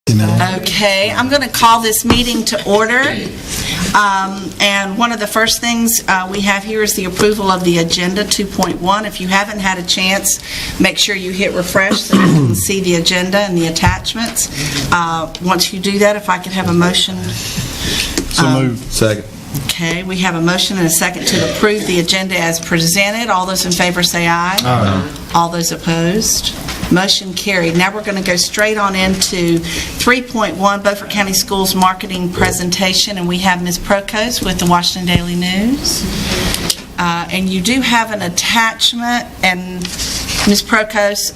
Okay, I'm going to call this meeting to order. And one of the first things we have here is the approval of the agenda 2.1. If you haven't had a chance, make sure you hit refresh so you can see the agenda and the attachments. Once you do that, if I could have a motion. So moved. Second. Okay, we have a motion and a second to approve the agenda as presented. All those in favor say aye. Aye. All those opposed? Motion carried. Now we're going to go straight on into 3.1, Beaufort County Schools Marketing Presentation, and we have Ms. Prokos with the Washington Daily News. And you do have an attachment, and Ms. Prokos,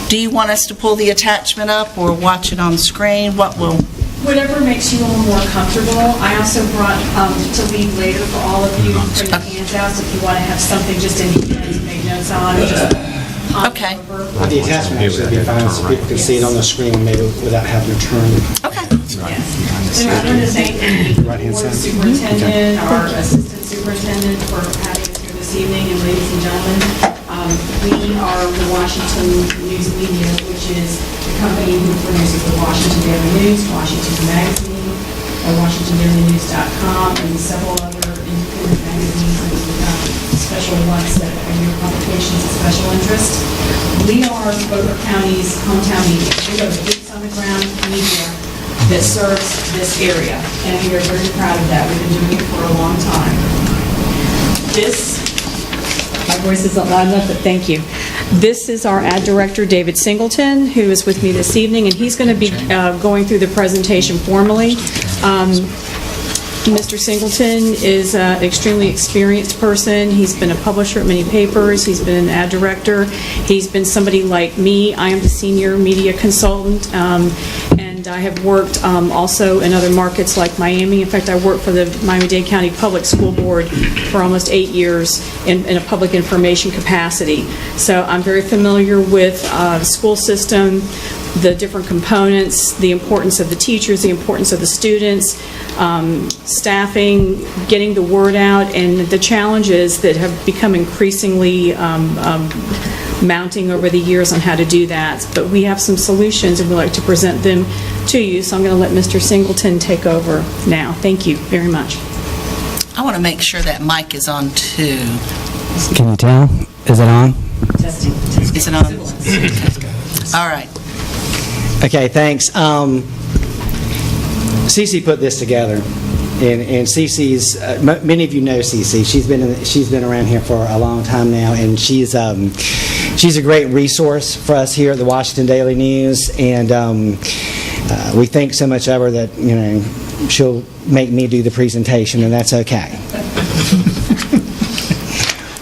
do you want us to pull the attachment up or watch it on the screen? What will... Whatever makes you a little more comfortable. I also brought to leave later for all of you for your handouts if you want to have something just in here to make notes on. Or just okay. The attachment actually would be fine so people can see it on the screen maybe without having to turn. Okay. Yes. And I want to thank the board superintendent, our assistant superintendent for having us here this evening, and ladies and gentlemen. We are the Washington News Media, which is the company who produces the Washington Daily News, Washington Magazine, WashingtonDailyNews.com, and several other independent magazines and special ones that are your publications of special interest. We are Beaufort County's hometown media. We are the boots on the ground media that serves this area, and we are very proud of that. We've been doing it for a long time. My voice isn't loud enough, but thank you. This is our ad director, David Singleton, who is with me this evening, and he's going to be going through the presentation formally. Mr. Singleton is an extremely experienced person. He's been a publisher at many papers. He's been an ad director. He's been somebody like me. I am the senior media consultant, and I have worked also in other markets like Miami. In fact, I worked for the Miami-Dade County Public School Board for almost 8 years in a public information capacity. So I'm very familiar with the school system, the different components, the importance of the teachers, the importance of the students, staffing, getting the word out, and the challenges that have become increasingly mounting over the years on how to do that. But we have some solutions, and we'd like to present them to you. So I'm going to let Mr. Singleton take over now. Thank you very much. I want to make sure that mic is on too. Can you tell? Is it on? Testing. Is it on? Okay. All right. Okay, thanks. Cece put this together, and Cece's many of you know Cece. She's been around here for a long time now, and she's a great resource for us here at the Washington Daily News, and we think so much of her that she'll make me do the presentation, and that's okay.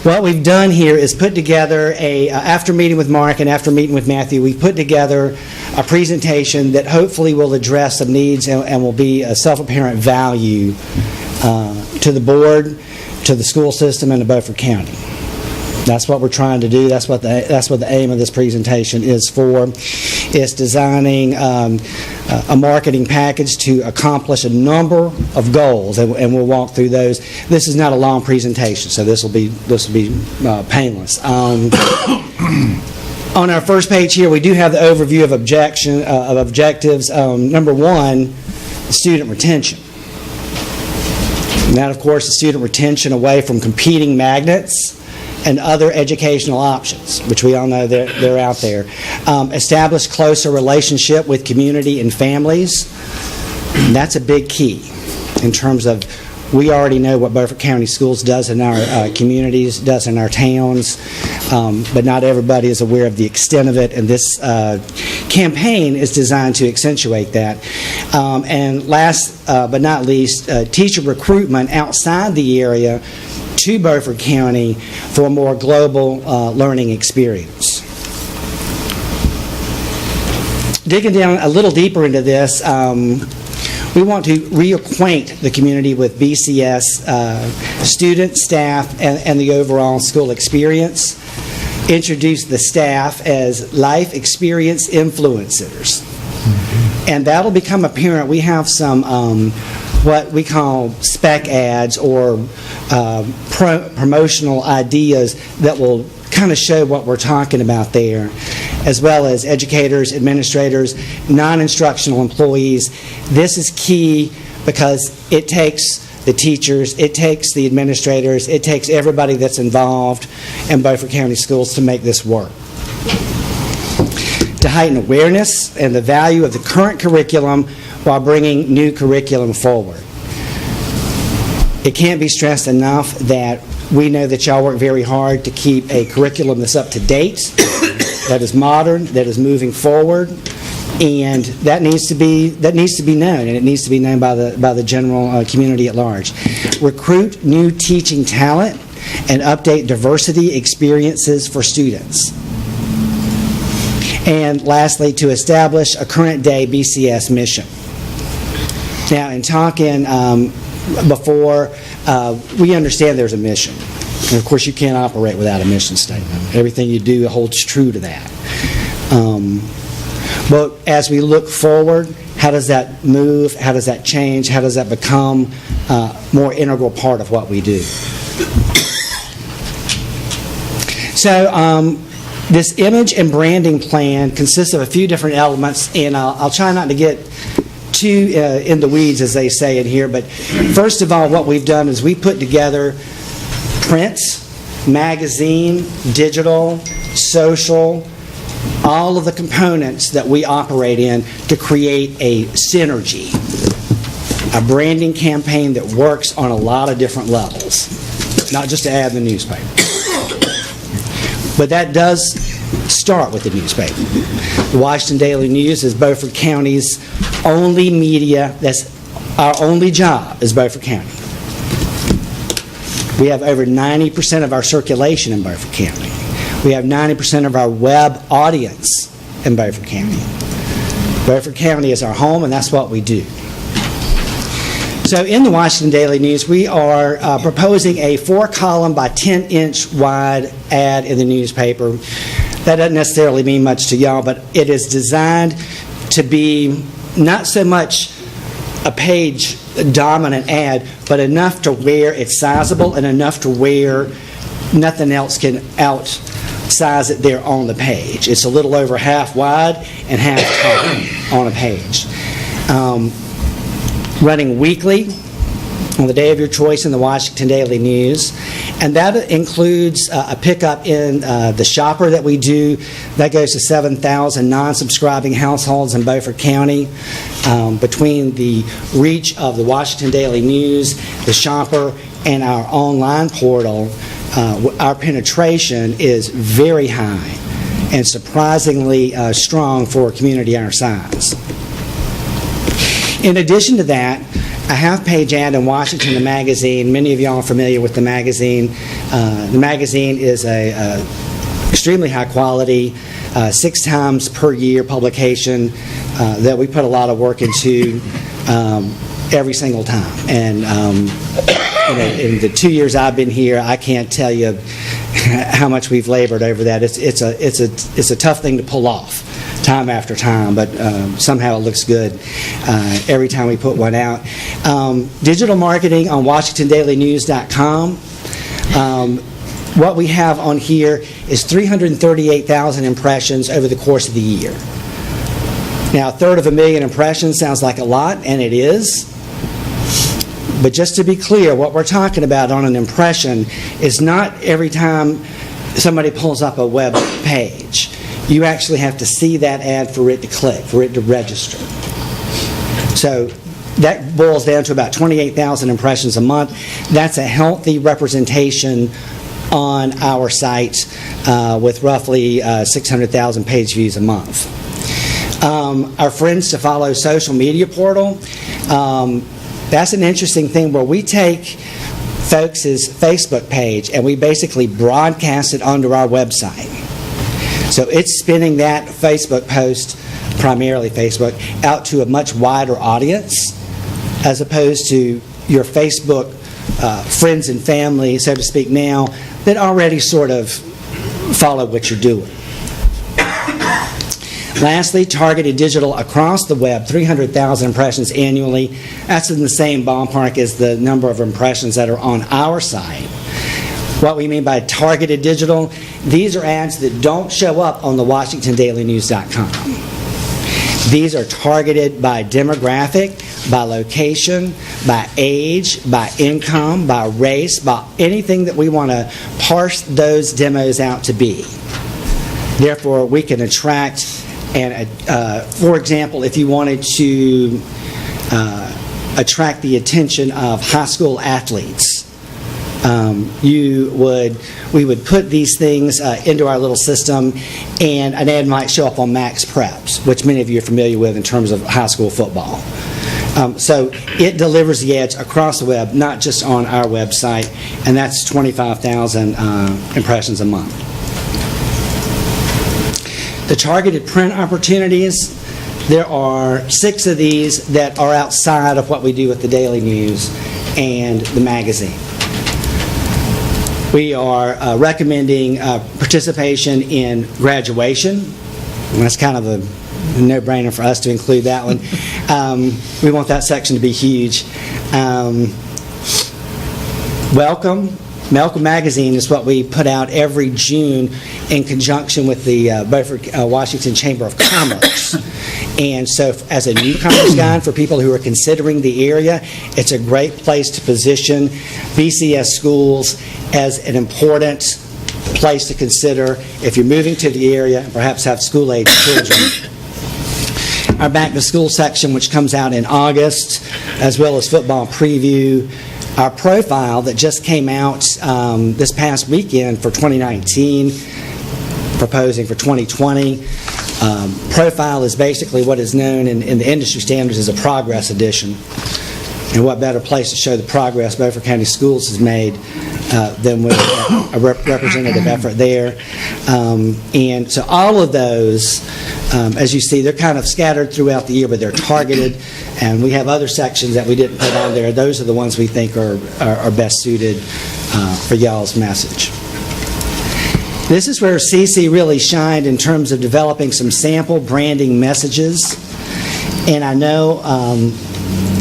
What we've done here is put together after meeting with Mark and after meeting with Matthew, we put together a presentation that hopefully will address some needs and will be a self-apparent value to the board, to the school system, and to Beaufort County. That's what we're trying to do. That's what the aim of this presentation is for. It's designing a marketing package to accomplish a number of goals, and we'll walk through those. This is not a long presentation, so this will be painless. On our first page here, we do have the overview of objectives. Number one, student retention. And that, of course, is student retention away from competing magnets and other educational options, which we all know they're out there. Establish closer relationship with community and families. And that's a big key in terms of we already know what Beaufort County Schools does in our communities, does in our towns, but not everybody is aware of the extent of it, and this campaign is designed to accentuate that. And last but not least, teacher recruitment outside the area to Beaufort County for a more global learning experience. Digging down a little deeper into this, we want to reacquaint the community with BCS students, staff, and the overall school experience. Introduce the staff as life experience influencers. And that'll become apparent. We have some what we call spec ads or promotional ideas that will kind of show what we're talking about there. as well as educators, administrators, non-instructional employees. This is key because it takes the teachers, it takes the administrators, it takes everybody that's involved in Beaufort County Schools to make this work. To heighten awareness and the value of the current curriculum while bringing new curriculum forward. It can't be stressed enough that we know that y'all work very hard to keep a curriculum that's up to date, that is modern, that is moving forward, and that needs to be known, and it needs to be known by the general community at large. Recruit new teaching talent and update diversity experiences for students. And lastly, to establish a current day BCS mission. Now, in talking before, we understand there's a mission. And of course, you can't operate without a mission statement. Everything you do holds true to that. But as we look forward, how does that move? How does that change? How does that become a more integral part of what we do? So this image and branding plan consists of a few different elements, and I'll try not to get too in the weeds, as they say in here, but first of all, what we've done is we put together print, magazine, digital, social, all of the components that we operate in to create a synergy, a branding campaign that works on a lot of different levels, not just to add in the newspaper. But that does start with the newspaper. The Washington Daily News is Beaufort County's only media. That's our only job is Beaufort County. We have over 90% of our circulation in Beaufort County. We have 90% of our web audience in Beaufort County. Beaufort County is our home, and that's what we do. So in the Washington Daily News, we are proposing a 4-column by 10-inch wide ad in the newspaper. That doesn't necessarily mean much to y'all, but it is designed to be not so much a page dominant ad, but enough to where it's sizable and enough to where nothing else can outsize it there on the page. It's a little over half wide and half tall on a page. Running weekly on the day of your choice in the Washington Daily News. And that includes a pickup in the shopper that we do. That goes to 7,000 non-subscribing households in Beaufort County. Between the reach of the Washington Daily News, the shopper, and our online portal, our penetration is very high and surprisingly strong for a community our size. In addition to that, a half-page ad in Washington, the magazine. Many of y'all are familiar with the magazine. The magazine is a extremely high-quality, 6 times per year publication that we put a lot of work into every single time. And in the 2 years I've been here, I can't tell you how much we've labored over that. It's a tough thing to pull off time after time, but somehow it looks good every time we put one out. Digital marketing on WashingtonDailyNews.com. What we have on here is 338,000 impressions over the course of the year. Now, 250,000 impressions sounds like a lot, and it is. But just to be clear, what we're talking about on an impression is not every time somebody pulls up a web page. You actually have to see that ad for it to click, for it to register. So that boils down to about 28,000 impressions a month. That's a healthy representation on our site with roughly 600,000 page views a month. Our Friends to Follow social media portal, that's an interesting thing where we take folks' Facebook page and we basically broadcast it onto our website. So it's spinning that Facebook post, primarily Facebook, out to a much wider audience as opposed to your Facebook friends and family, so to speak, now that already sort of follow what you're doing. Lastly, targeted digital across the web, 300,000 impressions annually. That's in the same ballpark as the number of impressions that are on our site. What we mean by targeted digital, these are ads that don't show up on the WashingtonDailyNews.com. These are targeted by demographic, by location, by age, by income, by race, by anything that we want to parse those demos out to be. Therefore, we can attract, and for example, if you wanted to attract the attention of high school athletes, we would put these things into our little system, and an ad might show up on Max Preps, which many of you are familiar with in terms of high school football. So it delivers the ads across the web, not just on our website, and that's 25,000 impressions a month. The targeted print opportunities, there are 6 of these that are outside of what we do with the Daily News and the magazine. We are recommending participation in graduation. And that's kind of a no-brainer for us to include that one. We want that section to be huge. Welcome Magazine is what we put out every June in conjunction with the Beaufort, Washington Chamber of Commerce. And so as a newcomer's guide for people who are considering the area, it's a great place to position BCS schools as an important place to consider if you're moving to the area and perhaps have school-age children. Our Back to School section, which comes out in August, as well as football preview. Our profile that just came out this past weekend for 2019, proposing for 2020. Profile is basically what is known in the industry standards as a progress edition. And what better place to show the progress Beaufort County Schools has made than with a representative effort there. And so all of those, as you see, they're kind of scattered throughout the year, but they're targeted. And we have other sections that we didn't put on there. Those are the ones we think are best suited for y'all's message. This is where CC really shined in terms of developing some sample branding messages. And I know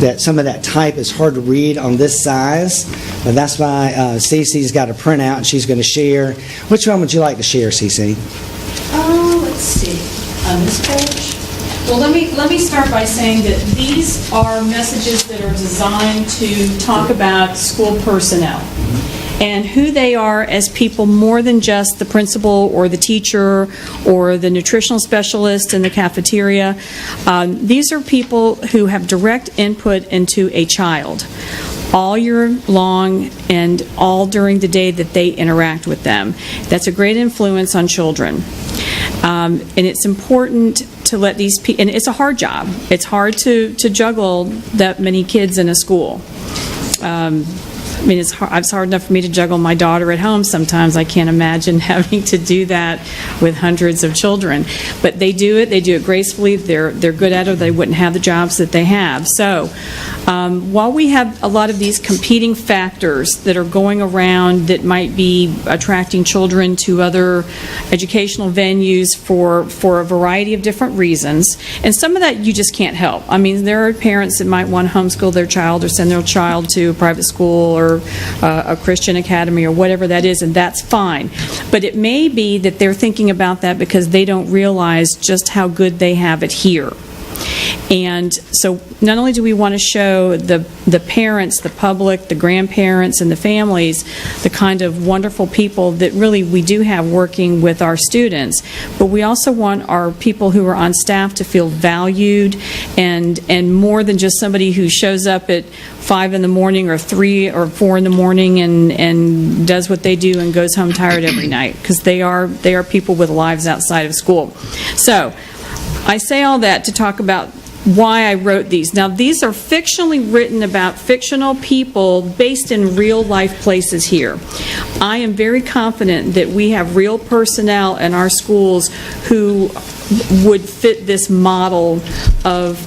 that some of that type is hard to read on this size, but that's why CC's got a printout and she's going to share. Which one would you like to share, CC? Let's see. On this page? Well, let me start by saying that these are messages that are designed to talk about school personnel and who they are as people more than just the principal or the teacher or the nutritional specialist in the cafeteria. These are people who have direct input into a child all year long and all during the day that they interact with them. That's a great influence on children. And it's important to let these people, and it's a hard job. It's hard to juggle that many kids in a school. I mean, it's hard enough for me to juggle my daughter at home sometimes. I can't imagine having to do that with hundreds of children. But they do it gracefully. They're good at it. They wouldn't have the jobs that they have. So while we have a lot of these competing factors that are going around that might be attracting children to other educational venues for a variety of different reasons, and some of that you just can't help. I mean, there are parents that might want to homeschool their child or send their child to a private school or a Christian academy or whatever that is, and that's fine. But it may be that they're thinking about that because they don't realize just how good they have it here. And so not only do we want to show the parents, the public, the grandparents, and the families the kind of wonderful people that really we do have working with our students, but we also want our people who are on staff to feel valued and more than just somebody who shows up at 5 in the morning or 3 or 4 in the morning and does what they do and goes home tired every night, because they are people with lives outside of school. So I say all that to talk about why I wrote these. Now, these are fictionally written about fictional people based in real-life places here. I am very confident that we have real personnel in our schools who would fit this model of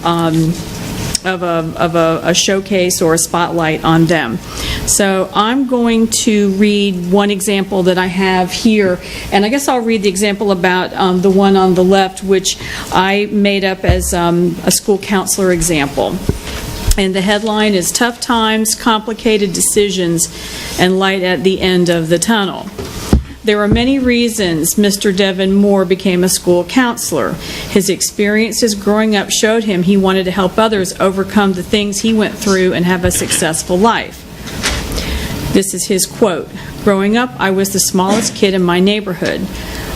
a showcase or a spotlight on them. So I'm going to read one example that I have here, and I guess I'll read the example about the one on the left, which I made up as a school counselor example. And the headline is Tough Times, Complicated Decisions, and Light at the End of the Tunnel. There are many reasons Mr. Devin Moore became a school counselor. His experiences growing up showed him he wanted to help others overcome the things he went through and have a successful life. This is his quote. "Growing up, I was the smallest kid in my neighborhood.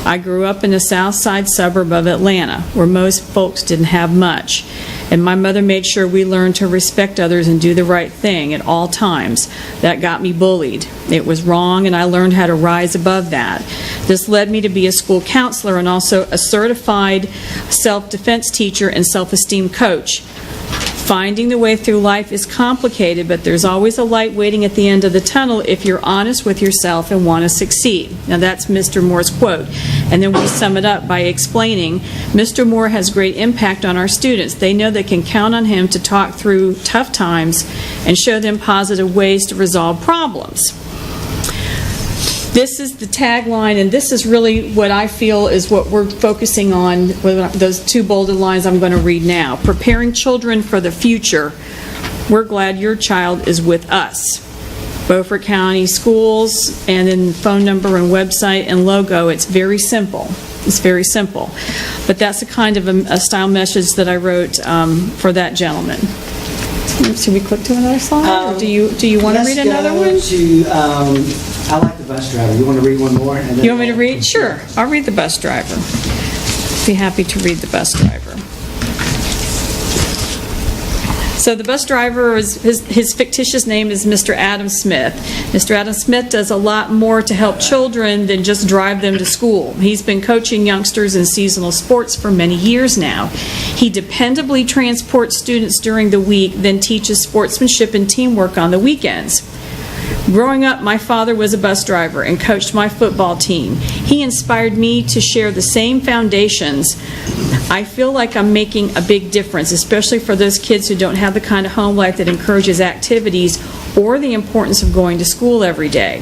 I grew up in a south side suburb of Atlanta, where most folks didn't have much. And my mother made sure we learned to respect others and do the right thing at all times. That got me bullied. It was wrong, and I learned how to rise above that. This led me to be a school counselor and also a certified self-defense teacher and self-esteem coach. Finding the way through life is complicated, but there's always a light waiting at the end of the tunnel if you're honest with yourself and want to succeed." Now that's Mr. Moore's quote. And then we sum it up by explaining, Mr. Moore has great impact on our students. They know they can count on him to talk through tough times and show them positive ways to resolve problems. This is the tagline, and this is really what I feel is what we're focusing on with those two bolded lines I'm going to read now. Preparing children for the future. We're glad your child is with us. Beaufort County Schools, and then phone number and website and logo. It's very simple. It's very simple. But that's the kind of a style message that I wrote for that gentleman. Should we click to another slide? Or do you want to read another one? Let's go to, I like the bus driver. You want to read one more? And then You want me to read? Sure. I'll read the bus driver. Be happy to read the bus driver. So the bus driver, his fictitious name is Mr. Adam Smith. Mr. Adam Smith does a lot more to help children than just drive them to school. He's been coaching youngsters in seasonal sports for many years now. He dependably transports students during the week, then teaches sportsmanship and teamwork on the weekends. Growing up, my father was a bus driver and coached my football team. He inspired me to share the same foundations. I feel like I'm making a big difference, especially for those kids who don't have the kind of home life that encourages activities or the importance of going to school every day.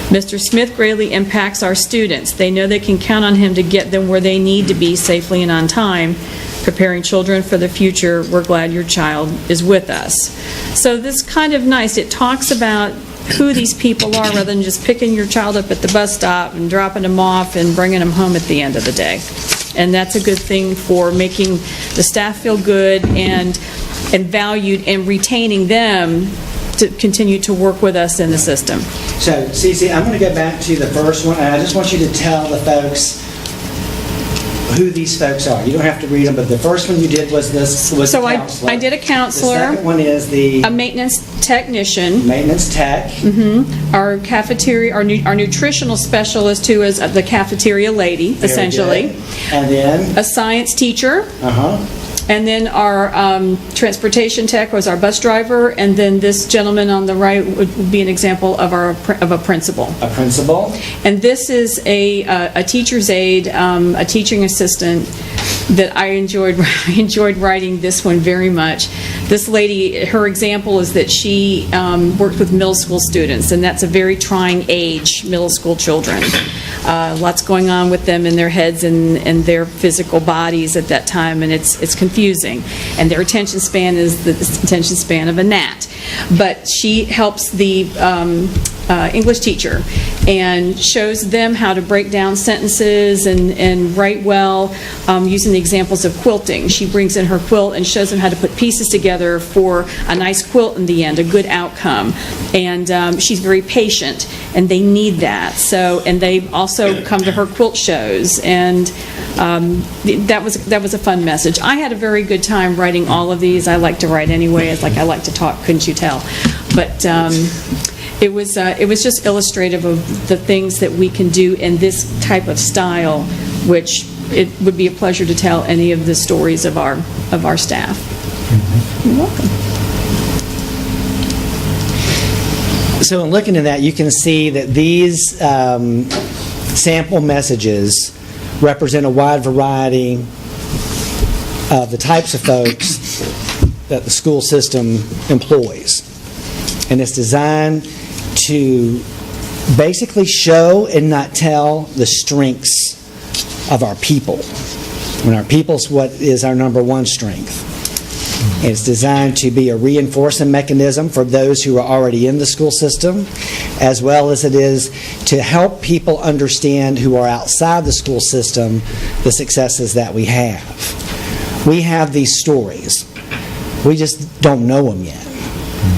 Mr. Smith greatly impacts our students. They know they can count on him to get them where they need to be safely and on time. Preparing children for the future, we're glad your child is with us. So this is kind of nice. It talks about who these people are rather than just picking your child up at the bus stop and dropping them off and bringing them home at the end of the day. And that's a good thing for making the staff feel good and valued and retaining them to continue to work with us in the system. So, Cece, I'm going to go back to the first one, and I just want you to tell the folks who these folks are. You don't have to read them, but the first one you did was this. Was So a counselor. I did a counselor. The second one is A maintenance technician. maintenance tech. Our cafeteria, our nutritional specialist, who is the cafeteria lady, Very essentially. good. And then, A science teacher. uh-huh. And then our transportation tech was our bus driver, and then this gentleman on the right would be an example of a principal. A principal. And this is a teacher's aide, a teaching assistant that I enjoyed writing this one very much. This lady, her example is that she worked with middle school students, and that's a very trying age, middle school children. Lots going on with them in their heads and their physical bodies at that time, and it's confusing. And their attention span is the attention span of a gnat. But she helps the English teacher and shows them how to break down sentences and write well using the examples of quilting. She brings in her quilt and shows them how to put pieces together for a nice quilt in the end, a good outcome. And she's very patient, and they need that. So, and they also come to her quilt shows, and that was a fun message. I had a very good time writing all of these. I like to write anyway. It's like I like to talk, couldn't you tell? But it was just illustrative of the things that we can do in this type of style, which it would be a pleasure to tell any of the stories of our staff. You're welcome. So in looking at that, you can see that these sample messages represent a wide variety of the types of folks that the school system employs. And it's designed to basically show and not tell the strengths of our people. And our people's what is our number one strength. It's designed to be a reinforcing mechanism for those who are already in the school system, as well as it is to help people understand who are outside the school system the successes that we have. We have these stories. We just don't know them yet.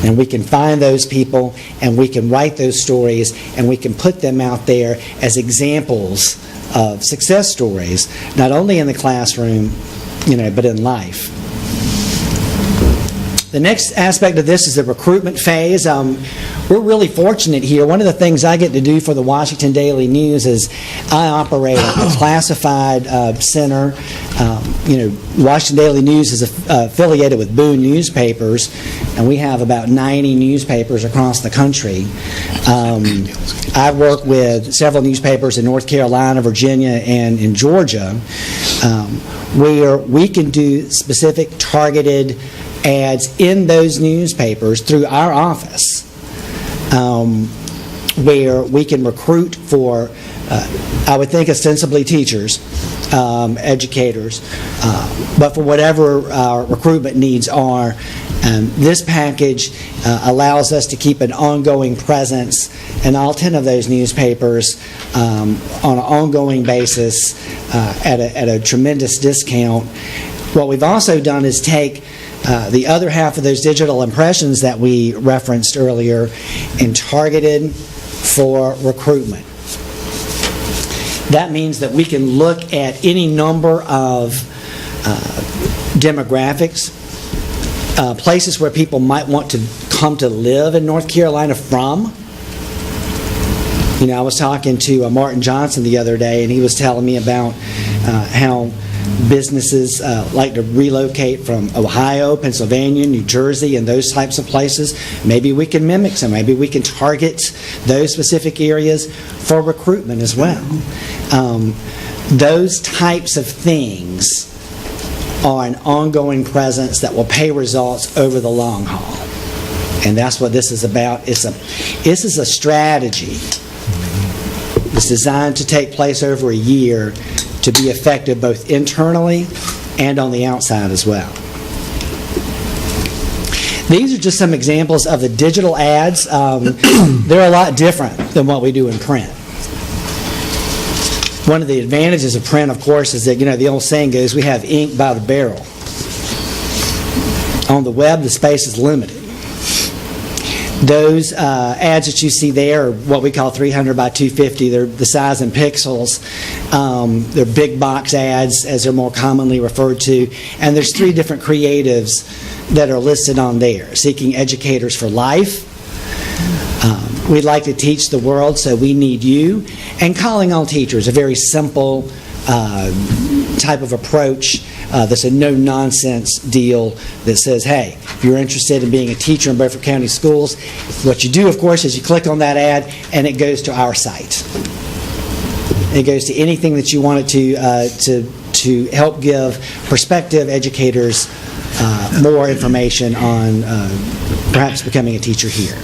And we can find those people, and we can write those stories, and we can put them out there as examples of success stories, not only in the classroom, but in life. The next aspect of this is the recruitment phase. We're really fortunate here. One of the things I get to do for the Washington Daily News is I operate a classified center. Washington Daily News is affiliated with Boone Newspapers, and we have about 90 newspapers across the country. I work with several newspapers in North Carolina, Virginia, and in Georgia, where we can do specific targeted ads in those newspapers through our office, where we can recruit for, I would think, ostensibly teachers, educators, but for whatever our recruitment needs are. This package allows us to keep an ongoing presence in all 10 of those newspapers on an ongoing basis at a tremendous discount. What we've also done is take the other half of those digital impressions that we referenced earlier and targeted for recruitment. That means that we can look at any number of demographics, places where people might want to come to live in North Carolina from. I was talking to Martin Johnson the other day, and he was telling me about how businesses like to relocate from Ohio, Pennsylvania, New Jersey, and those types of places. Maybe we can mimic some. Maybe we can target those specific areas for recruitment as well. Those types of things are an ongoing presence that will pay results over the long haul. And that's what this is about. This is a strategy. It's designed to take place over a year to be effective both internally and on the outside as well. These are just some examples of the digital ads. They're a lot different than what we do in print. One of the advantages of print, of course, is that, the old saying goes, we have ink by the barrel. On the web, the space is limited. Those ads that you see there are what we call 300 by 250. They're the size in pixels. They're big box ads, as they're more commonly referred to. And there's 3 different creatives that are listed on there. Seeking educators for life. We'd like to teach the world, so we need you. And calling all teachers, a very simple type of approach that's a no-nonsense deal that says, hey, if you're interested in being a teacher in Beaufort County Schools, what you do, of course, is you click on that ad, and it goes to our site. It goes to anything that you want it to help give prospective educators more information on perhaps becoming a teacher here.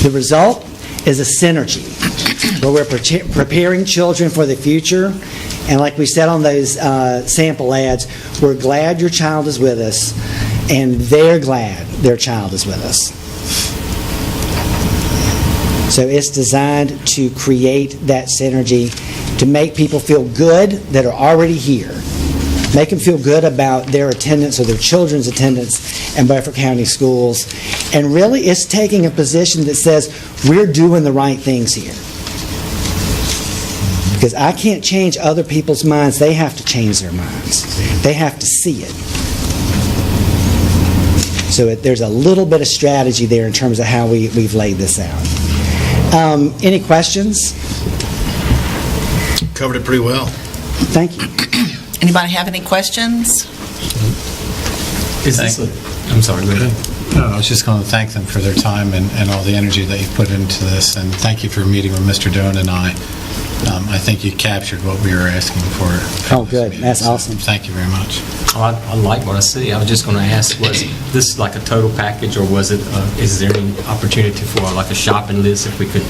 The result is a synergy where we're preparing children for the future. And like we said on those sample ads, we're glad your child is with us, and they're glad their child is with us. So it's designed to create that synergy, to make people feel good that are already here. Make them feel good about their attendance or their children's attendance in Beaufort County Schools. And really, it's taking a position that says, we're doing the right things here. Because I can't change other people's minds. They have to change their minds. They have to see it. So there's a little bit of strategy there in terms of how we've laid this out. Any questions? Covered it pretty well. Thank you. Anybody have any questions? I'm sorry, go ahead. No, I was just going to thank them for their time and all the energy that you've put into this, and thank you for meeting with Mr. Doan and I. I think you captured what we were asking for. Oh, good. That's awesome. Thank you very much. I like what I see. I was just going to ask, was this like a total package, or was it? Is there any opportunity for like a shopping list if we could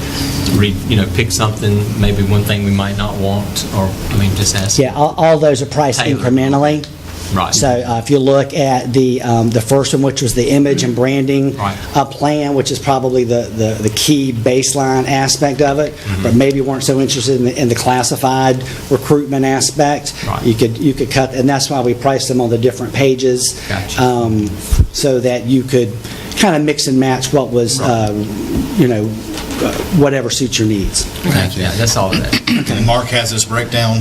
pick something, maybe one thing we might not want, or just ask? Yeah, all those are priced incrementally. Right. So if you look at the first one, which was the image and branding Right. plan, which is probably the key baseline aspect of it, but maybe weren't so interested in the classified recruitment aspect, Right. you could cut, and that's why we priced them on the different pages, Gotcha. so that you could kind of mix and match what was, whatever suits your needs. Thank you. Yeah, that's all of that. And Mark has this breakdown,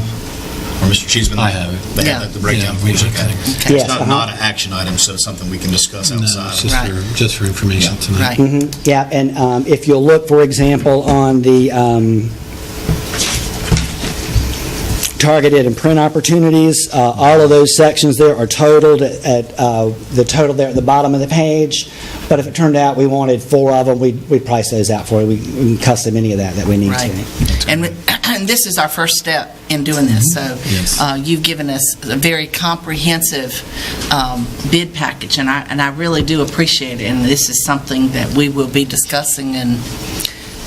or Mr. Cheeseman? I have it. They Yeah. have the breakdown. Yeah, we should- Okay. Yes, It's not uh-huh. an action item, so it's something we can discuss No, outside. it's just Right. just for information Yeah. tonight. Right. Yeah, and if you'll look, for example, on the targeted and print opportunities, all of those sections there are totaled at the total there at the bottom of the page. But if it turned out we wanted 4 of them, we'd price those out for you. We can custom any of that we need Right. to. And this is our first step in doing this, so you've given us a very comprehensive bid package, and I really do appreciate it, and this is something that we will be discussing and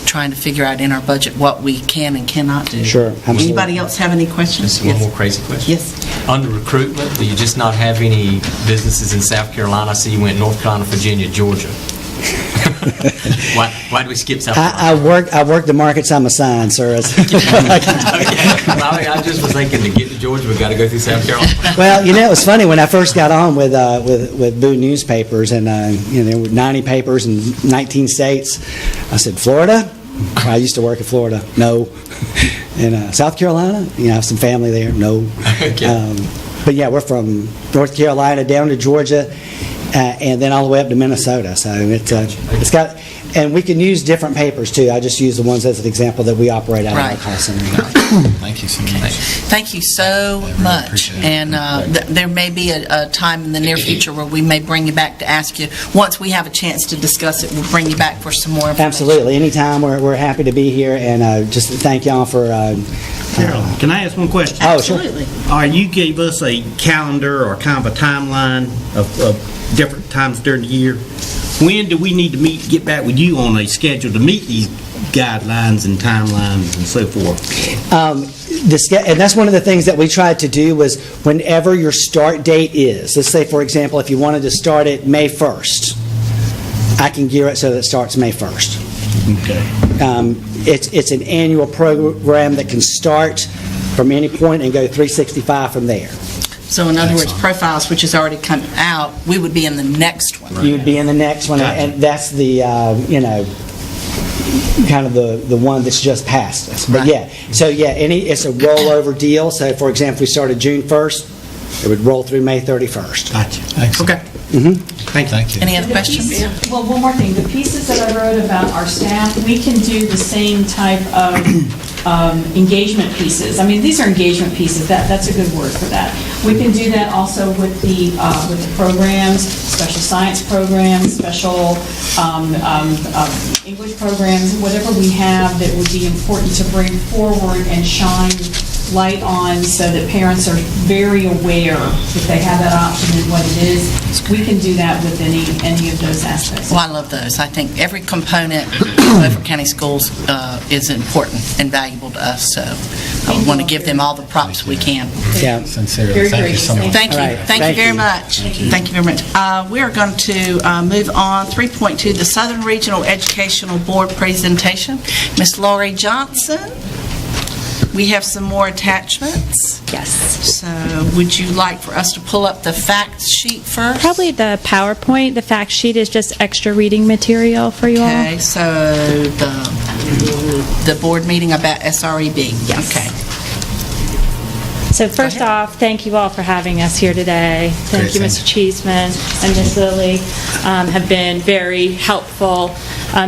trying to figure out in our budget what we can and cannot do. Sure, absolutely. Anybody else have any questions? Just one more crazy question. Yes. Under recruitment, do you just not have any businesses in South Carolina? I see you went North Carolina, Virginia, Georgia. Why do we skip South Carolina? I work the markets I'm assigned, sir. Okay. I just was thinking, to get to Georgia, we've got to go through South Carolina. Well, it was funny when I first got on with Boo Newspapers, and there were 90 papers in 19 states. I said, Florida? I used to work in Florida. No. And South Carolina? I have some family there. No. Okay. But yeah, we're from North Carolina down to Georgia, and then all the way up to Minnesota. So it's got, and we can use different papers too. I just use the ones as an example that we operate out of our Right. call center. Thank you so much. Thank you so much. appreciate it. And there may be a time in the near future where we may bring you back to ask you, once we have a chance to discuss it, we'll bring you back for some more information. Absolutely. Anytime, we're happy to be here, and just thank y'all for. Carolyn, can I ask one question? Oh, sure. Absolutely. All right, you gave us a calendar or kind of a timeline of different times during the year. When do we need to meet, get back with you on a schedule to meet these guidelines and timelines and so forth? And that's one of the things that we tried to do was whenever your start date is, let's say, for example, if you wanted to start it May 1st, I can gear it so that it starts May 1st. Okay. It's an annual program that can start from any point and go 365 from there. So in other words, profiles, which has already come out, we would be in the next one. You would be in the next one, Gotcha. and that's the, kind of the one that's just passed us. But Right. it's a rollover deal. So, for example, if we started June 1st, it would roll through May 31st. Gotcha. Excellent. Okay. Thank you. Any other questions? Well, one more thing. The pieces that I wrote about our staff, we can do the same type of engagement pieces. I mean, these are engagement pieces. That's a good word for that. We can do that also with the programs, special science programs, special English programs, whatever we have that would be important to bring forward and shine light on so that parents are very aware that they have that option and what it is. We can do that with any of those aspects. Well, I love those. I think every component of Beaufort County Schools is important and valuable to us, so I want to give them all the props we can. Yeah. Sincerely, Very thank you so gracious. much. Thank you. All right. Thank you Thank very you. much. Thank you very much. We are going to move on. 3.2, the Southern Regional Educational Board presentation. Ms. Laurie Johnson, we have some more attachments. Yes. So would you like for us to pull up the fact sheet first? Probably the PowerPoint. The fact sheet is just extra reading material for you all. Okay, so the board meeting about SREB. Yes. Okay. So first off, thank you all for having us here today. Thank you, Mr. Cheeseman and Ms. Lilly, have been very helpful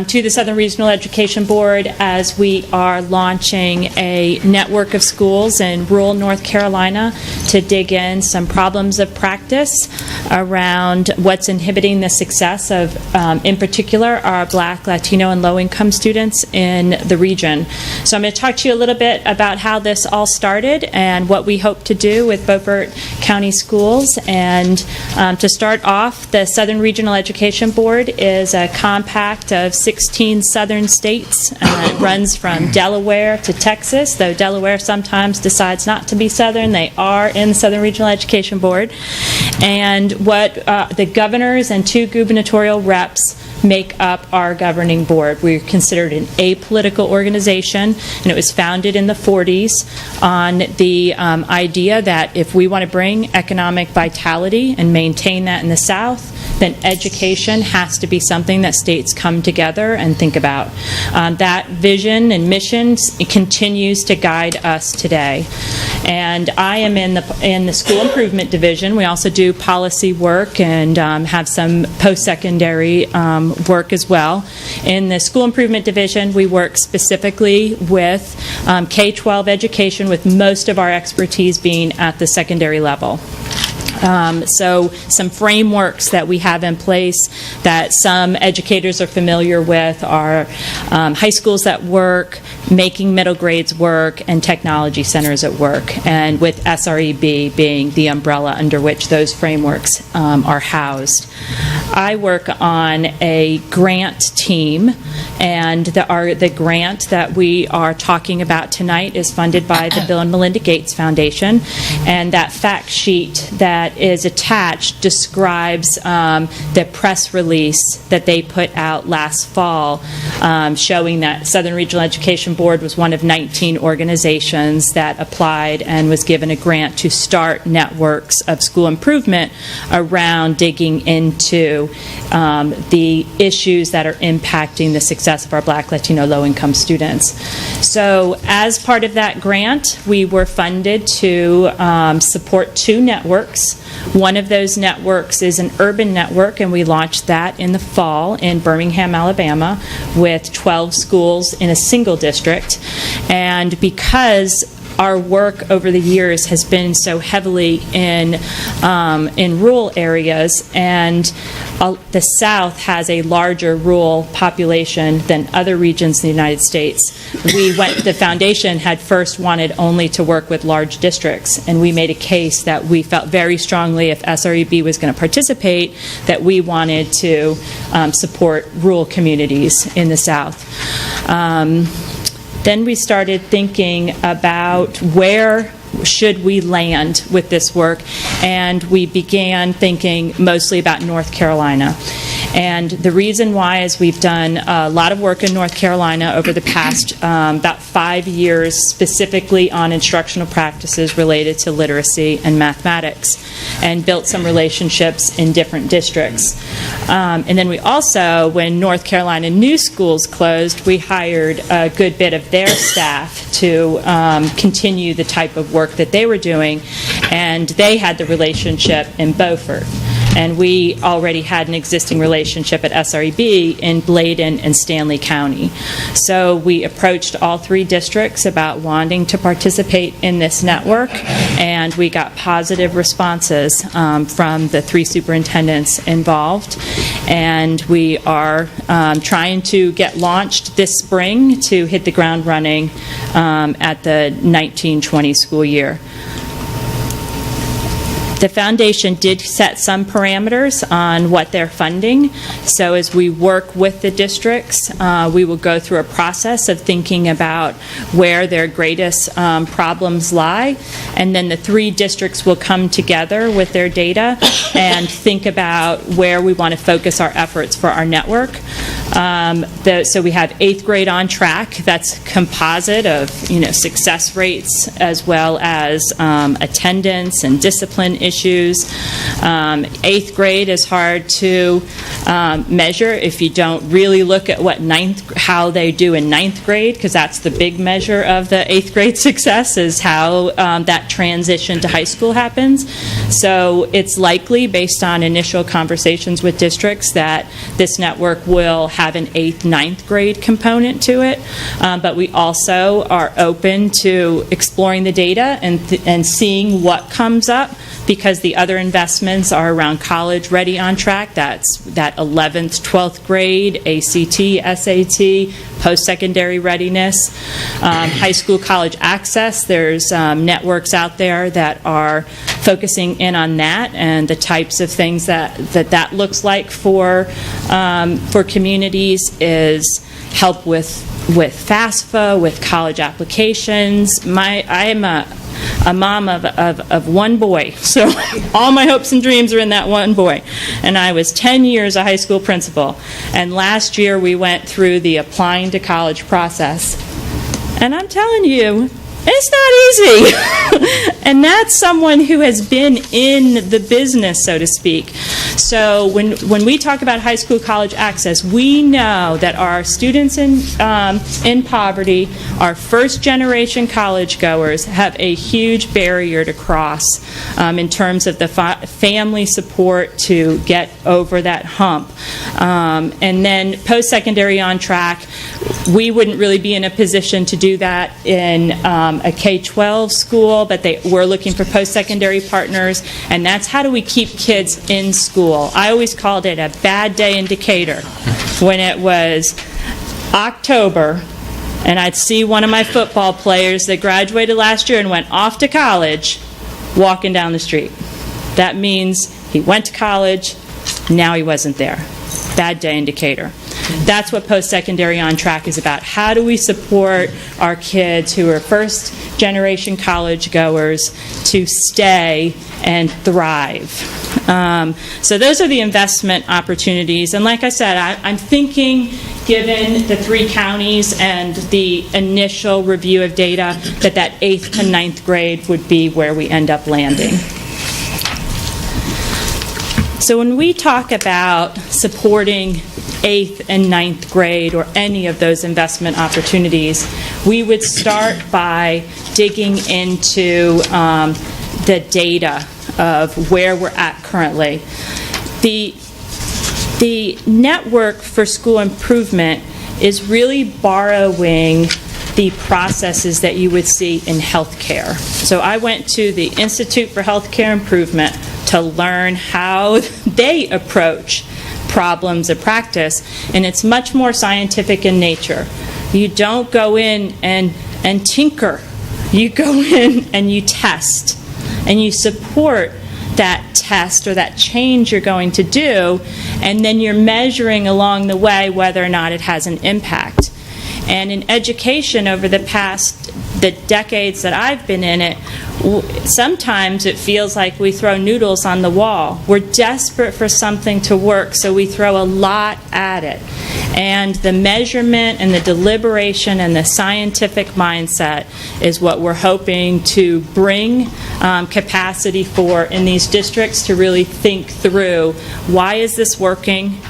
to the Southern Regional Education Board as we are launching a network of schools in rural North Carolina to dig in some problems of practice around what's inhibiting the success of, in particular, our Black, Latino, and low-income students in the region. So I'm going to talk to you a little bit about how this all started and what we hope to do with Beaufort County Schools. And to start off, the Southern Regional Education Board is a compact of 16 southern states. It runs from Delaware to Texas, though Delaware sometimes decides not to be southern. They are in the Southern Regional Education Board. And what the governors and 2 gubernatorial reps make up our governing board. We're considered an apolitical organization, and it was founded in the 40s on the idea that if we want to bring economic vitality and maintain that in the South, then education has to be something that states come together and think about. That vision and mission continues to guide us today. And I am in the school improvement division. We also do policy work and have some post-secondary work as well. In the school improvement division, we work specifically with K-12 education, with most of our expertise being at the secondary level. So some frameworks that we have in place that some educators are familiar with are high schools at work, making middle grades work, and technology centers at work, and with SREB being the umbrella under which those frameworks are housed. I work on a grant team, and the grant that we are talking about tonight is funded by the Bill and Melinda Gates Foundation, and that fact sheet that is attached describes the press release that they put out last fall showing that Southern Regional Education Board was one of 19 organizations that applied and was given a grant to start networks of school improvement around digging into the issues that are impacting the success of our Black, Latino, low-income students. So as part of that grant, we were funded to support 2 networks. One of those networks is an urban network, and we launched that in the fall in Birmingham, Alabama, with 12 schools in a single district. And because our work over the years has been so heavily in rural areas, and the South has a larger rural population than other regions in the United States. The foundation had first wanted only to work with large districts, and we made a case that we felt very strongly if SREB was going to participate, that we wanted to support rural communities in the South. Then we started thinking about where should we land with this work, and we began thinking mostly about North Carolina. And the reason why is we've done a lot of work in North Carolina over the past about 5 years, specifically on instructional practices related to literacy and mathematics, and built some relationships in different districts. And then we also, when North Carolina new schools closed, we hired a good bit of their staff to continue the type of work that they were doing, and they had the relationship in Beaufort. And we already had an existing relationship at SREB in Bladen and Stanley County. So we approached all 3 districts about wanting to participate in this network, and we got positive responses from the 3 superintendents involved. And we are trying to get launched this spring to hit the ground running at the 1920 school year. The foundation did set some parameters on what they're funding. So as we work with the districts, we will go through a process of thinking about where their greatest problems lie. And then the 3 districts will come together with their data and think about where we want to focus our efforts for our network. So we have 8th grade on track. That's composite of success rates as well as attendance and discipline issues. 8th grade is hard to measure if you don't really look at how they do in 9th grade, because that's the big measure of the 8th grade success, is how that transition to high school happens. So it's likely, based on initial conversations with districts, that this network will have an 8th, 9th grade component to it. But we also are open to exploring the data and seeing what comes up, because the other investments are around college ready on track. That's that 11th, 12th grade, ACT, SAT, post-secondary readiness, high school college access. There's networks out there that are focusing in on that, and the types of things that looks like for communities is help with with FAFSA, with college applications. I am a mom of one boy, so all my hopes and dreams are in that one boy. And I was 10 years a high school principal, and last year we went through the applying to college process. And I'm telling you, it's not easy. And that's someone who has been in the business, so to speak. So when we talk about high school college access, we know that our students in poverty, our first-generation college goers, have a huge barrier to cross in terms of the family support to get over that hump. And then post-secondary on track, we wouldn't really be in a position to do that in a K-12 school, but we're looking for post-secondary partners, and that's how do we keep kids in school. I always called it a bad day indicator when it was October and I'd see one of my football players that graduated last year and went off to college walking down the street. That means he went to college, now he wasn't there. Bad day indicator. That's what post-secondary on track is about. How do we support our kids who are first-generation college goers to stay and thrive? So those are the investment opportunities. And like I said, I'm thinking, given the 3 counties and the initial review of data, that 8th to 9th grade would be where we end up landing. So when we talk about supporting 8th and 9th grade or any of those investment opportunities, we would start by digging into the data of where we're at currently. The Network for School Improvement is really borrowing the processes that you would see in healthcare. So I went to the Institute for Healthcare Improvement to learn how they approach problems of practice, and it's much more scientific in nature. You don't go in and tinker. You go in and you test, and you support that test or that change you're going to do, and then you're measuring along the way whether or not it has an impact. And in education over the decades that I've been in it, sometimes it feels like we throw noodles on the wall. We're desperate for something to work, so we throw a lot at it. And the measurement and the deliberation and the scientific mindset is what we're hoping to bring capacity for in these districts to really think through, why is this working?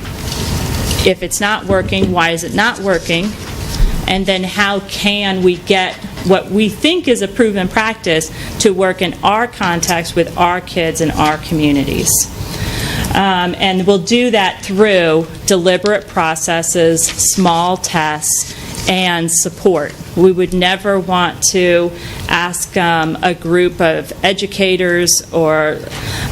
If it's not working, why is it not working? And then how can we get what we think is a proven practice to work in our context with our kids and our communities. And we'll do that through deliberate processes, small tests, and support. We would never want to ask a group of educators or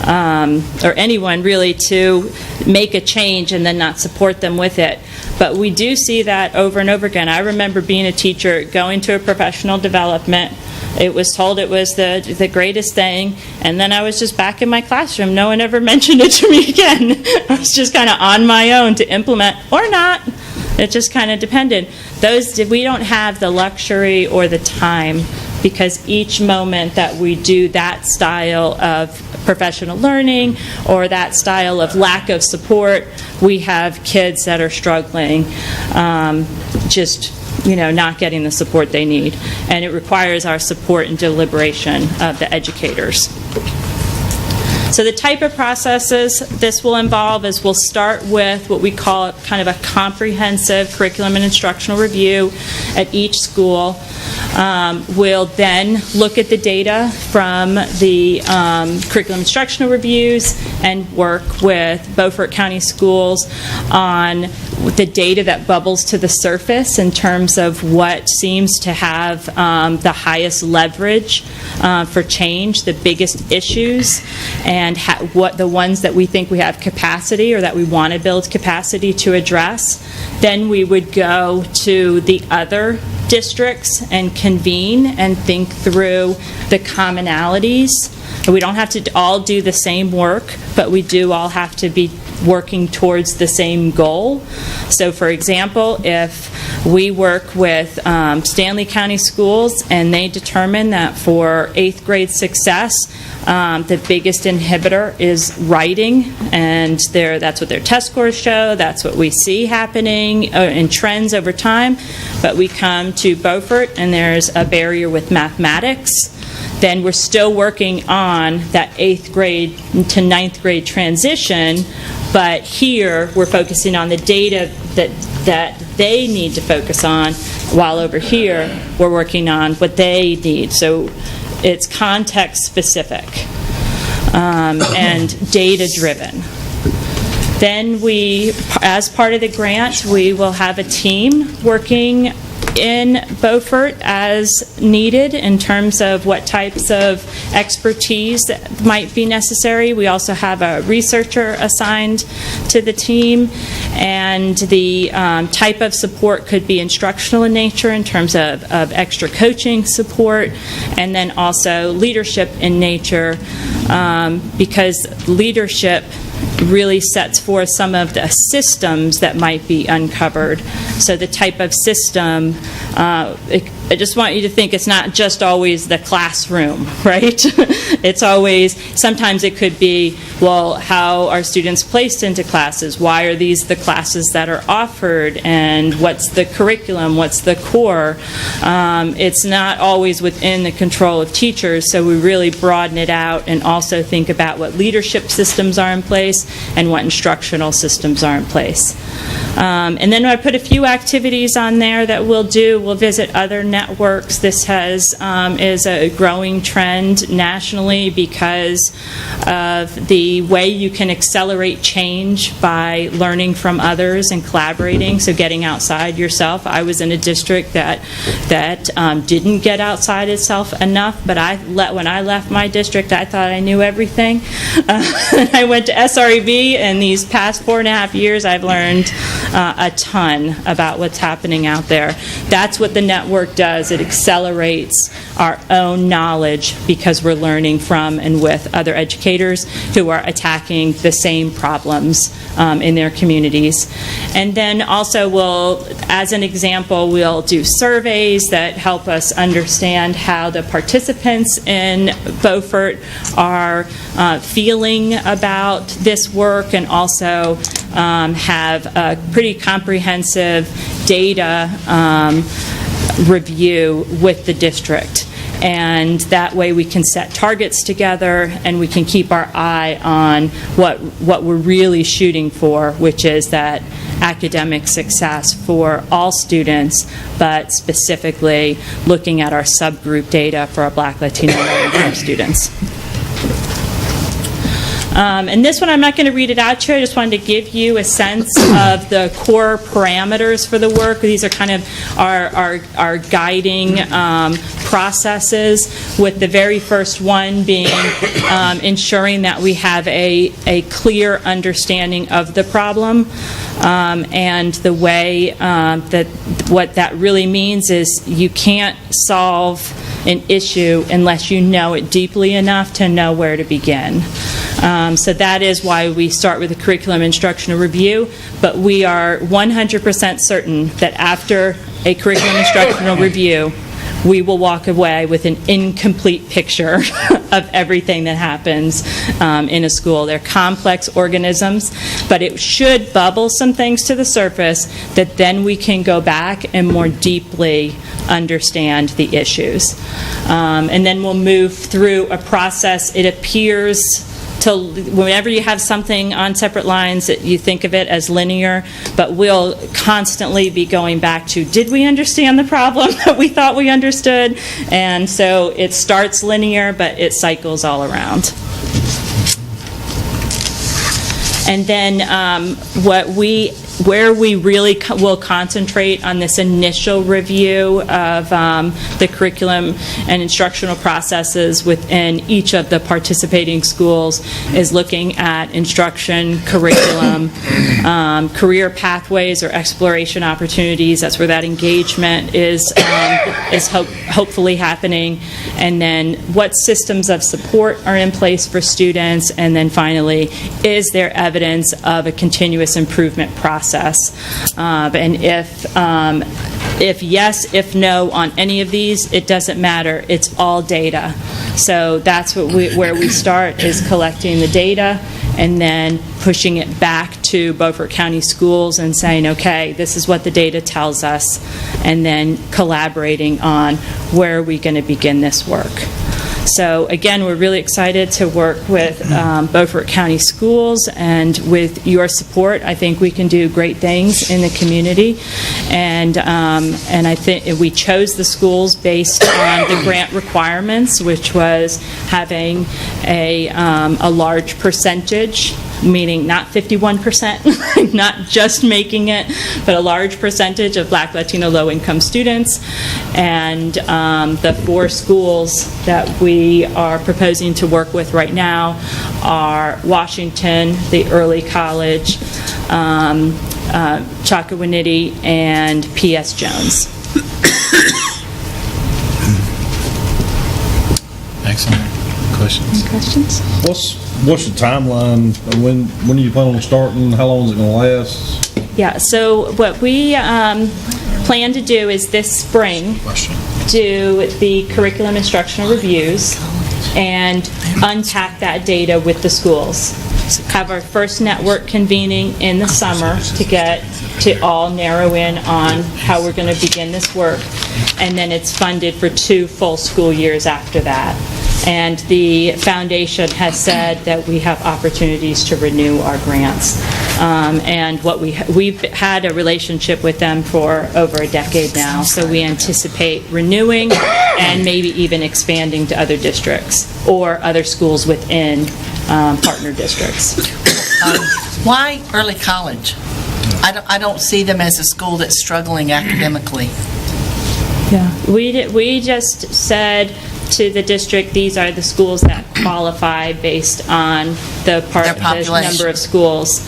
anyone really to make a change and then not support them with it. But we do see that over and over again. I remember being a teacher, going to a professional development. It was told it was the greatest thing, and then I was just back in my classroom. No one ever mentioned it to me again. I was just kind of on my own to implement, or not. It just kind of depended. We don't have the luxury or the time, because each moment that we do that style of professional learning or that style of lack of support, we have kids that are struggling, not getting the support they need. And it requires our support and deliberation of the educators. So the type of processes this will involve is we'll start with what we call kind of a comprehensive curriculum and instructional review at each school. We'll then look at the data from the curriculum instructional reviews and work with Beaufort County Schools on the data that bubbles to the surface in terms of what seems to have the highest leverage for change, the biggest issues, and what the ones that we think we have capacity or that we want to build capacity to address. Then we would go to the other districts and convene and think through the commonalities. We don't have to all do the same work, but we do all have to be working towards the same goal. So, for example, if we work with Stanley County Schools and they determine that for 8th grade success, the biggest inhibitor is writing, and that's what their test scores show, that's what we see happening in trends over time. But we come to Beaufort and there's a barrier with mathematics, then we're still working on that 8th grade to 9th grade transition, but here we're focusing on the data that they need to focus on, while over here we're working on what they need. So it's context specific and data driven. Then we, as part of the grant, we will have a team working in Beaufort as needed in terms of what types of expertise that might be necessary. We also have a researcher assigned to the team, and the type of support could be instructional in nature in terms of extra coaching support, and then also leadership in nature, because leadership really sets forth some of the systems that might be uncovered. So the type of system, I just want you to think it's not just always the classroom, right? It's always, sometimes it could be, well, how are students placed into classes? Why are these the classes that are offered? And what's the curriculum? What's the core? It's not always within the control of teachers, so we really broaden it out and also think about what leadership systems are in place and what instructional systems are in place. And then I put a few activities on there that we'll do. We'll visit other networks. This is a growing trend nationally because of the way you can accelerate change by learning from others and collaborating, so getting outside yourself. I was in a district that didn't get outside itself enough, but when I left my district, I thought I knew everything. I went to SREB, and these past 4.5 years, I've learned a ton about what's happening out there. That's what the network does. It accelerates our own knowledge because we're learning from and with other educators who are attacking the same problems in their communities. And then also as an example, we'll do surveys that help us understand how the participants in Beaufort are feeling about this work, and also have a pretty comprehensive data review with the district. And that way we can set targets together and we can keep our eye on what we're really shooting for, which is that academic success for all students, but specifically looking at our subgroup data for our Black, Latino, and Asian students. And this one, I'm not going to read it out to you. I just wanted to give you a sense of the core parameters for the work. These are kind of our guiding processes, with the very first one being ensuring that we have a clear understanding of the problem. And the way what that really means is you can't solve an issue unless you know it deeply enough to know where to begin. So that is why we start with a curriculum instructional review, but we are 100% certain that after a curriculum instructional review, we will walk away with an incomplete picture of everything that happens in a school. They're complex organisms, but it should bubble some things to the surface that then we can go back and more deeply understand the issues. And then we'll move through a process. It appears whenever you have something on separate lines, that you think of it as linear, but we'll constantly be going back to, did we understand the problem that we thought we understood? And so it starts linear, but it cycles all around. And then what we where we really will concentrate on this initial review of the curriculum and instructional processes within each of the participating schools is looking at instruction, curriculum, career pathways or exploration opportunities. That's where that engagement is hopefully happening. And then what systems of support are in place for students, and then finally, is there evidence of a continuous improvement process? And if yes, if no on any of these, it doesn't matter. It's all data. So that's where we start, is collecting the data and then pushing it back to Beaufort County Schools and saying, okay, this is what the data tells us, and then collaborating on where are we going to begin this work. So again, we're really excited to work with Beaufort County Schools, and with your support, I think we can do great things in the community. And I think we chose the schools based on the grant requirements, which was having a large percentage, meaning not 51%, not just making it, but a large percentage of Black, Latino, low-income students. And the 4 schools that we are proposing to work with right now are Washington, the Early College, Chocowinity, and P.S. Jones. Excellent. Questions? Any questions? What's the timeline? When do you plan on starting? How long is it going to last? Yeah, so what we plan to do is this spring do the curriculum instructional reviews and unpack that data with the schools. Have our first network convening in the summer to get to all narrow in on how we're going to begin this work, and then it's funded for 2 full school years after that. And the foundation has said that we have opportunities to renew our grants. And we've had a relationship with them for over a decade now, so we anticipate renewing and maybe even expanding to other districts or other schools within partner districts. Why early college? I don't see them as a school that's struggling academically. Yeah, we just said to the district, these are the schools that qualify based on the number of schools,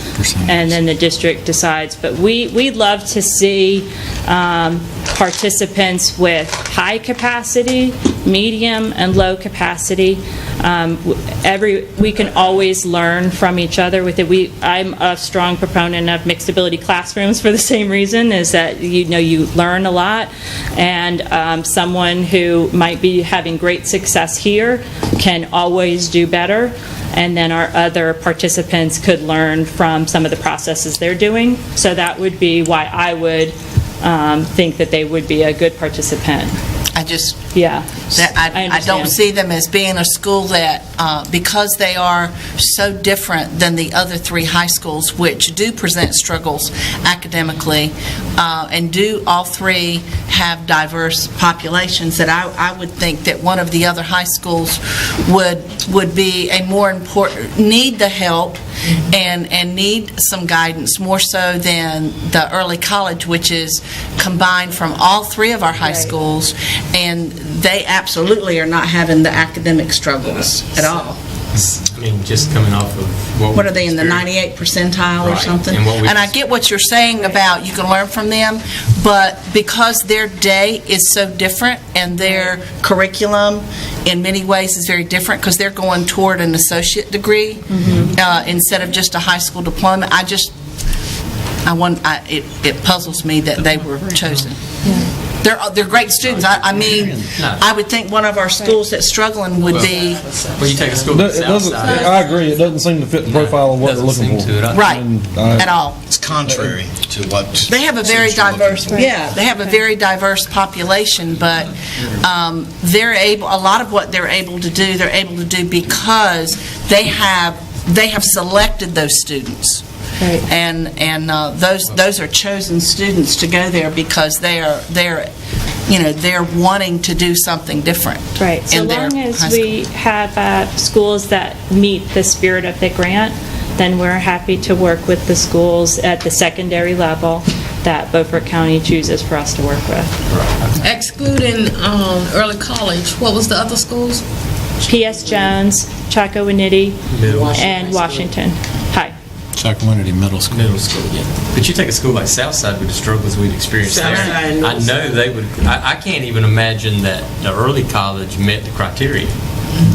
and then the district decides. But we'd love to see participants with high capacity, medium, and low capacity. We can always learn from each other with it. I'm a strong proponent of mixed ability classrooms for the same reason, is that you learn a lot, and someone who might be having great success here can always do better, and then our other participants could learn from some of the processes they're doing. So that would be why I would think that they would be a good participant. I just, yeah, I don't see them as being a school that, because they are so different than the other 3 high schools, which do present struggles academically, and do all 3 have diverse populations, that I would think that one of the other high schools would be a more important, need the help and need some guidance more so than the early college, which is combined from all 3 of our high schools, and they absolutely are not having the academic struggles at all. I mean, just coming off of what are they, in the 98th percentile or something? And I get what you're saying about you can learn from them, but because their day is so different and their curriculum in many ways is very different, because they're going toward an associate degree instead of just a high school diploma, it puzzles me that they were chosen. They're great students. I mean, I would think one of our schools that's struggling would be. Well, you take a school that's outside. I agree. It doesn't seem to fit the profile of what they're looking for. Right, at all. It's contrary to what they have a very diverse. Yeah, they have a very diverse population, but a lot of what they're able to do because they have selected those students. Right. And those are chosen students to go there because they're wanting to do something different. Right. So long as we have schools that meet the spirit of the grant, then we're happy to work with the schools at the secondary level that Beaufort County chooses for us to work with. Excluding early college, what was the other schools? P.S. Jones, Chocowinity, and Washington High. Chocowinity Middle School. Middle school, yeah. But you take a school like Southside with the struggles we'd experienced there. Southside, I know they would, I can't even imagine that the early college met the criteria.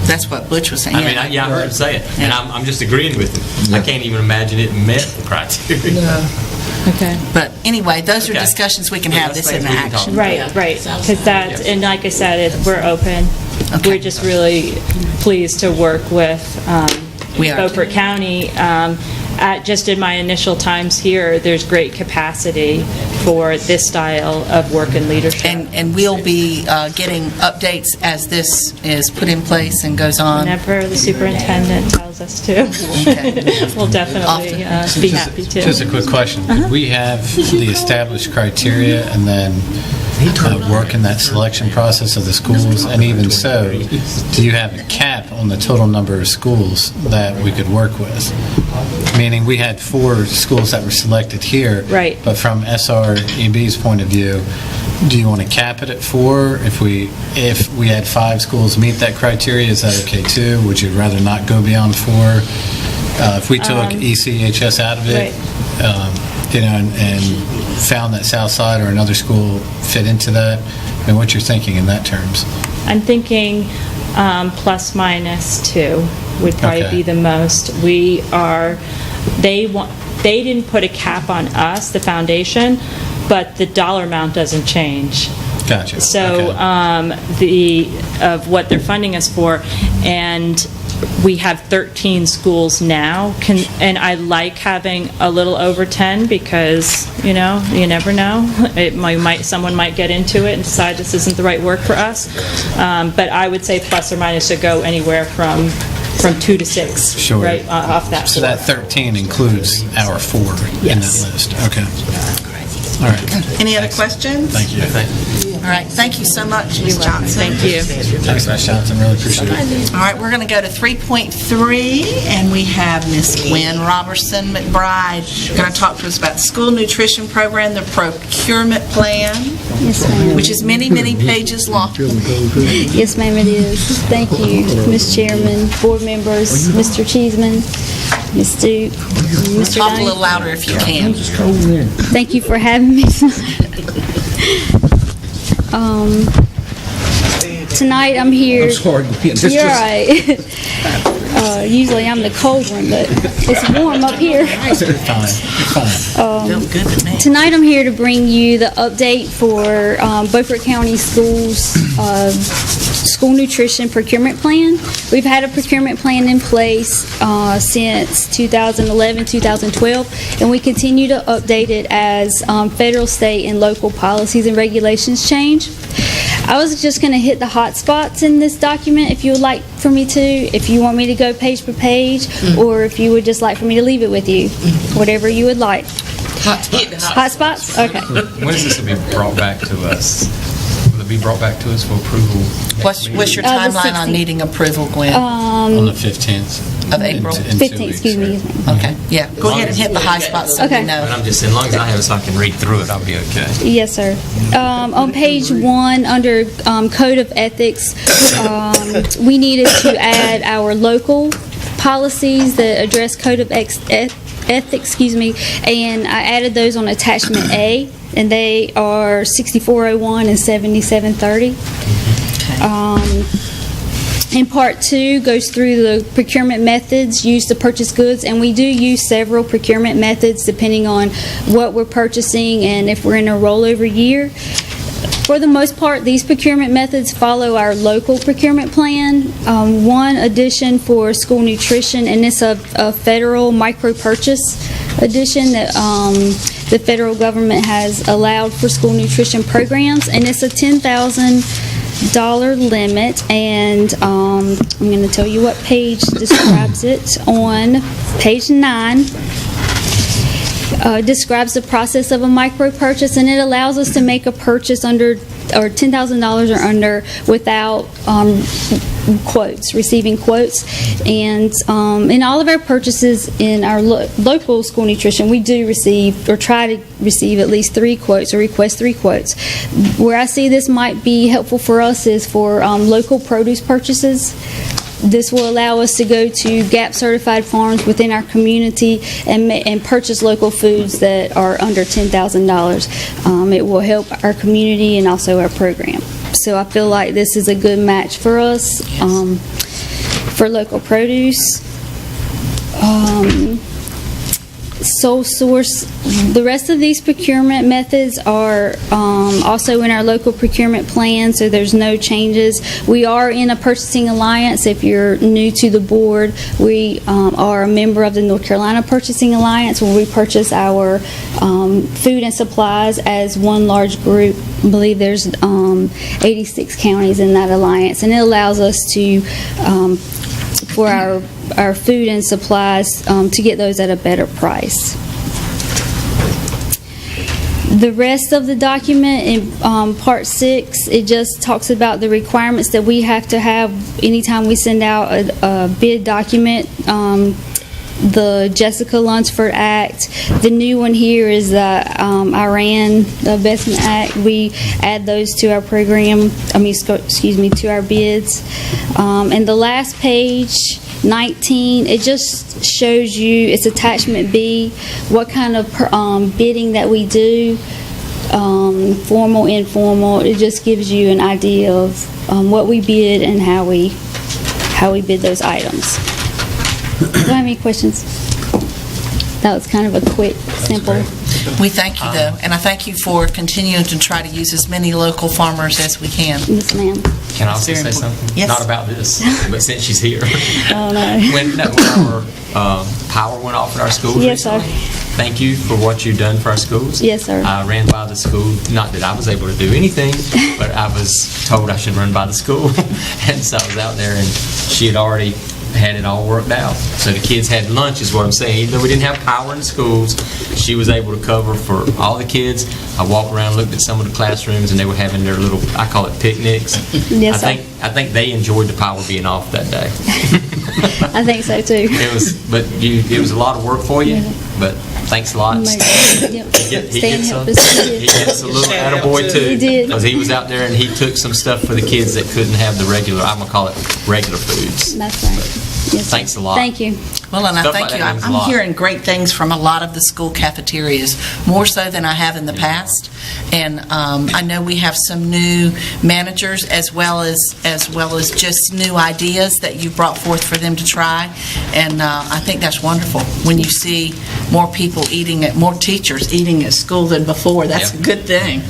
That's what Butch was saying. I mean, I heard him say it, and I'm just agreeing with him. I can't even imagine it met the criteria. Okay. But anyway, those are Okay. discussions we can Yeah, have that's this in things we can talk action. about. Right, right. Because that's, and like I said, we're open. We're just really pleased to work with We are. Beaufort County. Just in my initial times here, there's great capacity for this style of work and leadership. And we'll be getting updates as this is put in place and goes on. Whenever the superintendent tells us to, we'll definitely be happy to. Just a quick question. Did we have the established criteria and then work in that selection process of the schools? And even so, do you have a cap on the total number of schools that we could work with? Meaning, we had 4 schools that were selected here. Right. But from SREB's point of view, do you want to cap it at 4? If we had 5 schools meet that criteria, is that okay too? Would you rather not go beyond 4? If we took ECHS out of it, and found that Southside or another school fit into that, and what you're thinking in that terms? I'm thinking plus minus 2 would probably Okay. be the most. They didn't put a cap on us, the foundation, but the dollar amount doesn't change. Gotcha. So Okay. of what they're funding us for, and we have 13 schools now, and I like having a little over 10 because, you never know. Someone might get into it and decide this isn't the right work for us. But I would say plus or minus should go anywhere from 2 to 6, Sure. right, off that So floor. that 13 includes our 4 in that Yes. list? Okay. All right. Any other questions? Thank you. All right, thank you so much, Ms. Johnson. Thank you. Thanks, Ms. Johnson. Really appreciate it. All right, we're going to go to 3.3, and we have Ms. Gwen Robertson McBride going to talk to us about the school nutrition program, the procurement plan, Yes, ma'am. which is many, many pages long. Yes, ma'am, it is. Thank you, Ms. Chairman, board members, Mr. Cheeseman, Ms. Duke, Mr. Talk a Dunn. little louder if you can. Thank you for having me tonight. I'm here. I'm sorry. You're right. Usually I'm the cold one, but it's warm up here. Feel good to me. Tonight I'm here to bring you the update for Beaufort County Schools school nutrition procurement plan. We've had a procurement plan in place since 2011, 2012, and we continue to update it as federal, state, and local policies and regulations change. I was just going to hit the hot spots in this document if you would like for me to, if you want me to go page per page, or if you would just like for me to leave it with you, whatever you would like. Hot spots? Okay. When is this going to be brought back to us? Will it be brought back to us for approval? What's your The timeline on 16th. needing approval, Gwen? On the 15th. Of April. In 2 15th, weeks, excuse me. right? Yes, ma'am. Okay, yeah, go ahead and hit the high spots so we Okay. know. But I'm just saying, as long as I have it so I can read through it, I'll be okay. Yes, sir. On page 1, under Code of Ethics, we needed to add our local policies that address Code of Ethics, and I added those on attachment A, and they are 6401 and 7730. And part 2 goes through the procurement methods used to purchase goods, and we do use several procurement methods depending on what we're purchasing and if we're in a rollover year. For the most part, these procurement methods follow our local procurement plan. One addition for school nutrition, and it's a federal micro-purchase addition that the federal government has allowed for school nutrition programs, and it's a $10,000 limit, and I'm going to tell you what page describes it. On page 9, describes the process of a micro purchase, and it allows us to make a purchase under or $10,000 or under without receiving quotes. And in all of our purchases in our local school nutrition, we do receive or try to receive at least 3 quotes or request 3 quotes. Where I see this might be helpful for us is for local produce purchases. This will allow us to go to GAP certified farms within our community and purchase local foods that are under $10,000. It will help our community and also our program. So I feel like this is a good match for us for local produce. Sole source. The rest of these procurement methods are also in our local procurement plan, so there's no changes. We are in a purchasing alliance. If you're new to the board, we are a member of the North Carolina Purchasing Alliance, where we purchase our food and supplies as one large group. I believe there's 86 counties in that alliance, and it allows us to for our food and supplies to get those at a better price. The rest of the document in Part 6, it just talks about the requirements that we have to have anytime we send out a bid document. The Jessica Lunsford Act. The new one here is the Iran Investment Act. We add those to our program, to our bids. And the last page, 19, it just shows you, it's attachment B, what kind of bidding that we do, formal, informal. It just gives you an idea of what we bid and how we bid those items. Do you have any questions? That was kind of a quick, simple. We thank you, though, and I thank you for continuing to try to use as many local farmers as we can. Yes, ma'am. Can I also say something? Yes. Not about this, but since she's here. Oh, no. When our power went off at our schools Yes, sir. recently, thank you for what you've done for our schools. Yes, sir. I ran by the school, not that I was able to do anything, but I was told I should run by the school. And so I was out there, and she had already had it all worked out. So the kids had lunch, is what I'm saying. Even though we didn't have power in the schools, she was able to cover for all the kids. I walked around, looked at some of the classrooms, and they were having their little, I call it picnics. Yes, sir. I think they enjoyed the power being off that day. I think so, too. It was a lot of work for you, but thanks a lot. Yep. He gets a little attaboy too. He did. Because he was out there and he took some stuff for the kids that couldn't have the regular, I'm going to call it regular foods. That's right. Yes, Thanks sir. a lot. Thank you. Well, and I Stuff thank like you. that means a I'm lot. hearing great things from a lot of the school cafeterias, more so than I have in the past. And I know we have some new managers as well as just new ideas that you brought forth for them to try. And I think that's wonderful when you see more people more teachers eating at school than before. That's Yep. a good thing.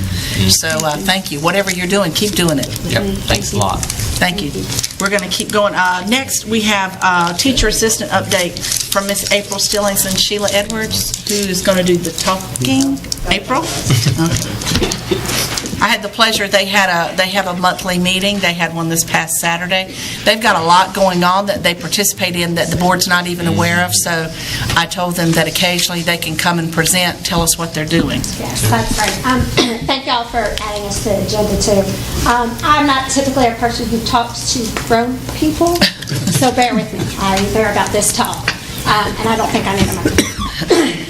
So thank you. Whatever you're doing, keep doing it. Yep, thanks a lot. Thank you. We're going to keep going. Next, we have teacher assistant update from Miss April Stillings and Sheila Edwards, who is going to do the talking. April? Okay. I had the pleasure, they have a monthly meeting. They had one this past Saturday. They've got a lot going on that they participate in that the board's not even aware of, so I told them that occasionally they can come and present, tell us what they're doing. Yes, that's right. Thank y'all for adding us to the agenda, too. I'm not typically a person who talks to grown people, so bear with me. They're about this tall, and I don't think I need a microphone.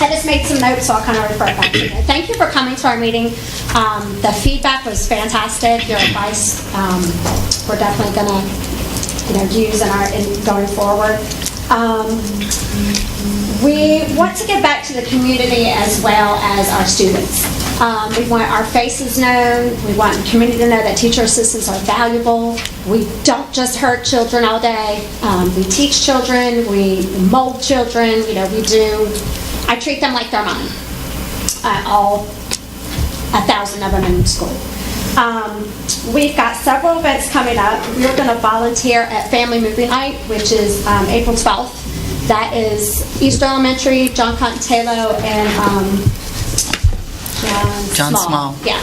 I just made some notes, so I'll kind of refer back to it. Thank you for coming to our meeting. The feedback was fantastic. Your advice, we're definitely going to, use in going forward. We want to give back to the community as well as our students. We want our faces known. We want the community to know that teacher assistants are valuable. We don't just hurt children all day. We teach children. We mold children. We do. I treat them like they're mine. All 1,000 of them in school. We've got several events coming up. We're going to volunteer at Family Movie Night, which is April 12th. That is East Elementary, John Cotton Taylor, and John Small. Yeah.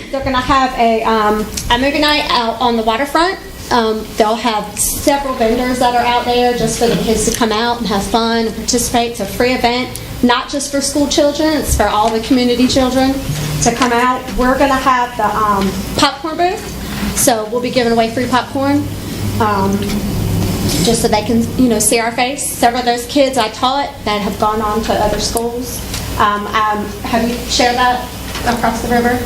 They're going to have a movie night out on the waterfront. They'll have several vendors that are out there just for the kids to come out and have fun and participate. It's a free event, not just for school children, it's for all the community children. to come out. We're going to have the popcorn booth, so we'll be giving away free popcorn, just so they can, see our face. Several of those kids I taught that have gone on to other schools. Have you shared that across the river?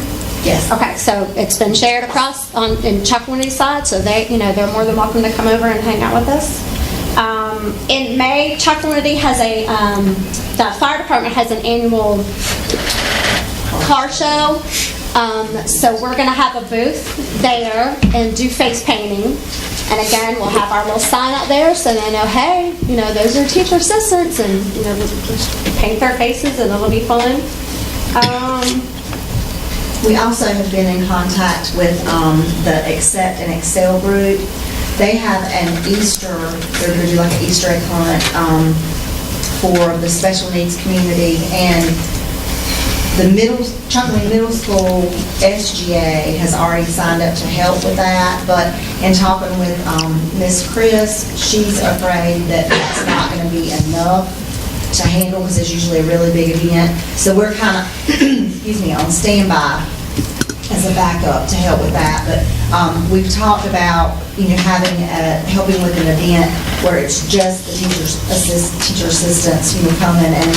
Yes. Okay, so it's been shared across in Chuckwinity side, so they're more than welcome to come over and hang out with us. In May, Chuckwinity has the fire department has an annual car show. So we're going to have a booth there and do face painting. And again, we'll have our little sign out there so they know, hey, those are teacher assistants, and we'll just paint their faces and it'll be fun. We also have been in contact with the Accept and Excel group. They have an they're going to do like an Easter egg hunt for the special needs community, and the Chuckwinity Middle School SGA has already signed up to help with that, but in talking with Miss Chris, she's afraid that that's not going to be enough to handle, because it's usually a really big event. So we're kind of, on standby as a backup to help with that. But we've talked about, helping with an event where it's just the teacher assistants, coming, and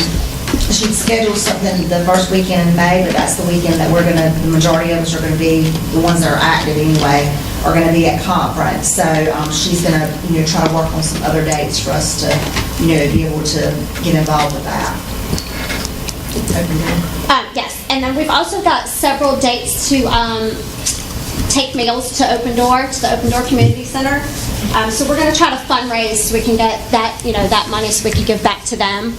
she'd scheduled something the first weekend in May, but that's the weekend that the majority of us are going to be, the ones that are active anyway, are going to be at conference. So she's going to, try to work on some other dates for us to, be able to get involved with that. Yes, and then we've also got several dates to take meals to the Open Door Community Center. So we're going to try to fundraise so we can get that, that money so we can give back to them,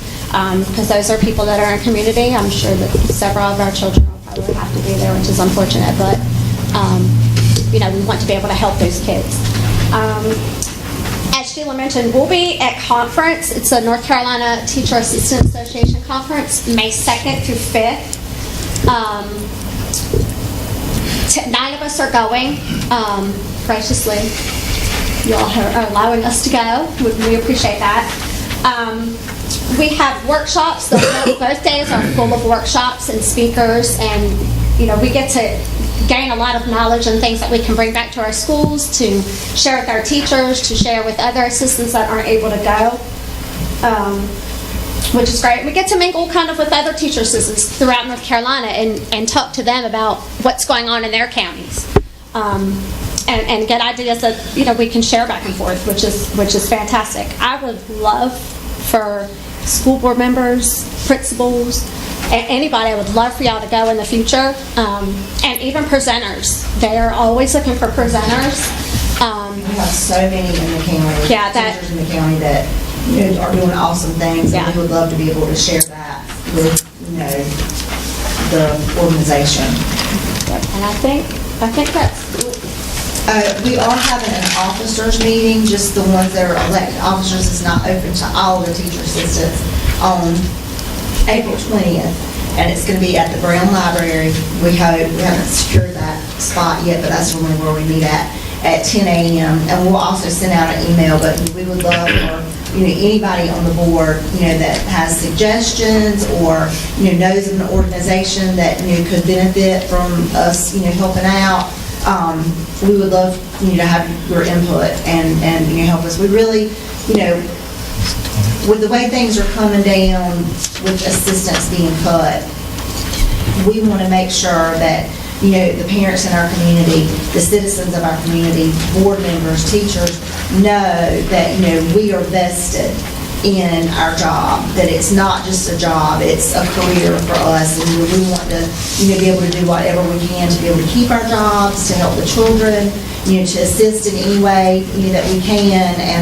because those are people that are in community. I'm sure that several of our children will probably have to be there, which is unfortunate, but we want to be able to help those kids. As Sheila mentioned, we'll be at conference. It's a North Carolina Teacher Assistant Association conference, May 2nd through 5th. 9 of us are going, graciously. You all are allowing us to go. We appreciate that. We have workshops. Both days are full of workshops and speakers, and we get to gain a lot of knowledge and things that we can bring back to our schools, to share with our teachers, to share with other assistants that aren't able to go, which is great. We get to mingle kind of with other teacher assistants throughout North Carolina and talk to them about what's going on in their counties, and get ideas that we can share back and forth, which is fantastic. I would love for school board members, principals, anybody, I would love for y'all to go in the future, and even presenters. They are always looking for presenters. We have so many in the county, teachers in the county that are doing awesome things, and we would love to be able to share that with the organization. And I think that's. We are having an officers meeting, just the ones that are elected officers. It's not open to all the teacher assistants, on April 20th, and it's going to be at the Brown Library. We haven't secured that spot yet, but that's normally where we meet at 10 a.m. And we'll also send out an email, but we would love for anybody on the board that has suggestions or knows of an organization that could benefit from us helping out. We would love to have your input and help us. We really, with the way things are coming down with assistance being cut, we want to make sure that the parents in our community, the citizens of our community, board members, teachers know that we are vested in our job, that it's not just a job, it's a career for us, and we want to be able to do whatever we can to be able to keep our jobs, to help the children, to assist in any way that we can, and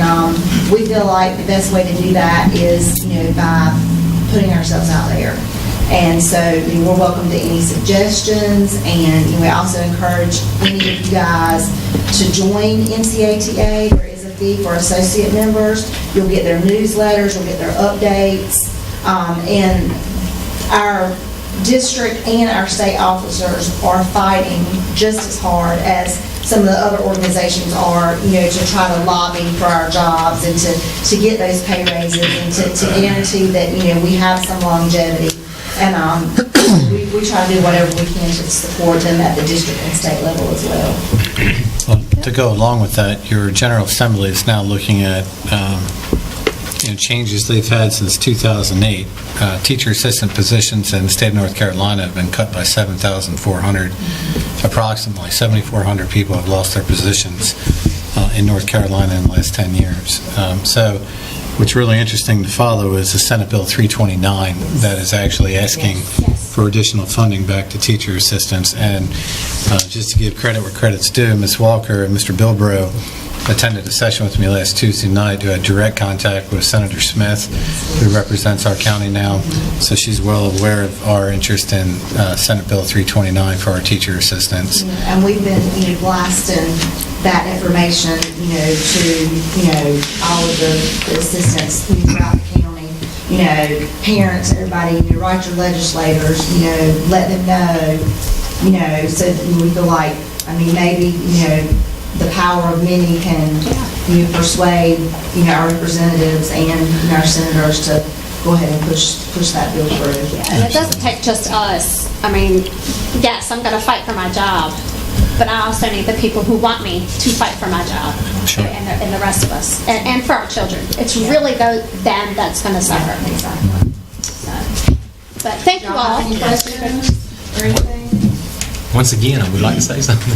we feel like the best way to do that is by putting ourselves out there. And so we're welcome to any suggestions, and we also encourage any of you guys to join MCATA. There is a fee for associate members. You'll get their newsletters, you'll get their updates, and our district and our state officers are fighting just as hard as some of the other organizations are, to try to lobby for our jobs and to get those pay raises and to guarantee that, we have some longevity. And we try to do whatever we can to support them at the district and state level as well. Well, to go along with that, your General Assembly is now looking at changes they've had since 2008. Teacher assistant positions in the state of North Carolina have been cut by 7,400. Approximately 7,400 people have lost their positions in North Carolina in the last 10 years. So what's really interesting to follow is the Senate Bill 329 that is actually asking for additional funding back to teacher assistants. And just to give credit where credit's due, Ms. Walker and Mr. Bilbrough attended a session with me last Tuesday night who had direct contact with Senator Smith, who represents our county now. So she's well aware of our interest in Senate Bill 329 for our teacher assistants. And we've been, blasting that information, to, all of the assistants throughout the county, parents, everybody, write your legislators, let them know, so that we feel like, maybe, the power of many can persuade our representatives and our senators to go ahead and push that bill through. Yeah, and it doesn't take just us. Yes, I'm going to fight for my job, but I also need the people who want me to fight for my job. Sure. And the rest of us, and for our children. It's really them that's going to suffer. Exactly. So, but thank you all. Any questions or anything? Once again, I would like to say something.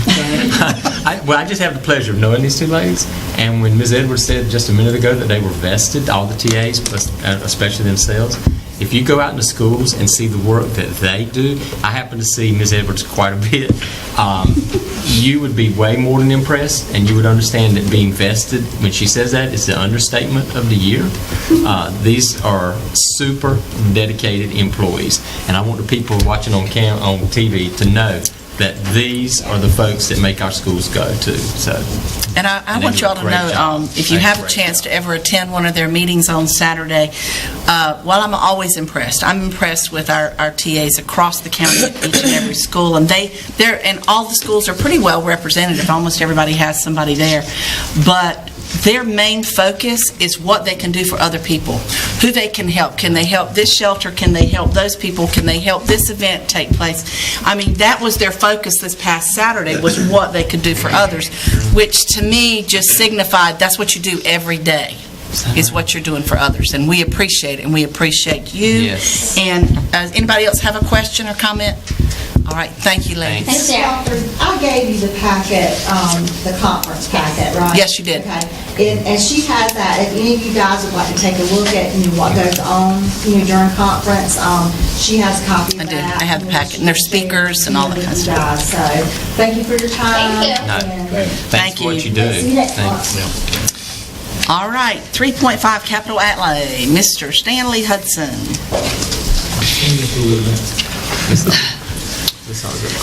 I just have the pleasure of knowing these two ladies, and when Ms. Edwards said just a minute ago that they were vested, all the TAs, especially themselves, if you go out into schools and see the work that they do, I happen to see Ms. Edwards quite a bit, you would be way more than impressed, and you would understand that being vested, when she says that, is the understatement of the year. These are super dedicated employees, and I want the people watching on TV to know that these are the folks that make our schools go to. So, and I want you all to know, if you have a chance to ever attend one of their meetings on Saturday, while I'm always impressed, I'm impressed with our TAs across the county at each and every school, and and all the schools are pretty well represented. Almost everybody has somebody there, but their main focus is what they can do for other people, who they can help. Can they help this shelter? Can they help those people? Can they help this event take place? That was their focus this past Saturday, was what they could do for others, which to me just signified that's what you do every day, is what you're doing for others. And we appreciate it, and we appreciate you. Yes. And anybody else have a question or comment? All right, thank you, ladies. Ms. Walker, I gave you the packet, the conference packet, right? Yes, you did. Okay. And she has that. If any of you guys would like to take a look at what goes on, during conference, she has a copy of that. I do. I have the packet, and there's speakers and all that kind of stuff. So, thank you for your time. Thank you. Thank Thanks for what you do. See you next month. Thanks. All right, 3.5 capital outlay, Mr. Stanley Hudson.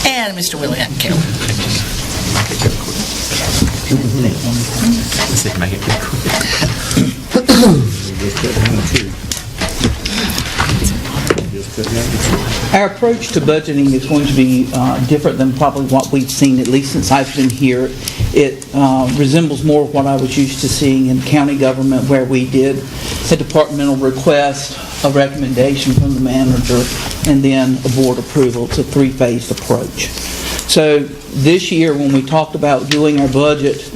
And Mr. Willie Atkill. Make it quick. Our approach to budgeting is going to be different than probably what we've seen, at least since I've been here. It resembles more what I was used to seeing in county government, where we did a departmental request, a recommendation from the manager, and then a board approval. It's a three-phased approach. So this year, when we talked about doing our budget,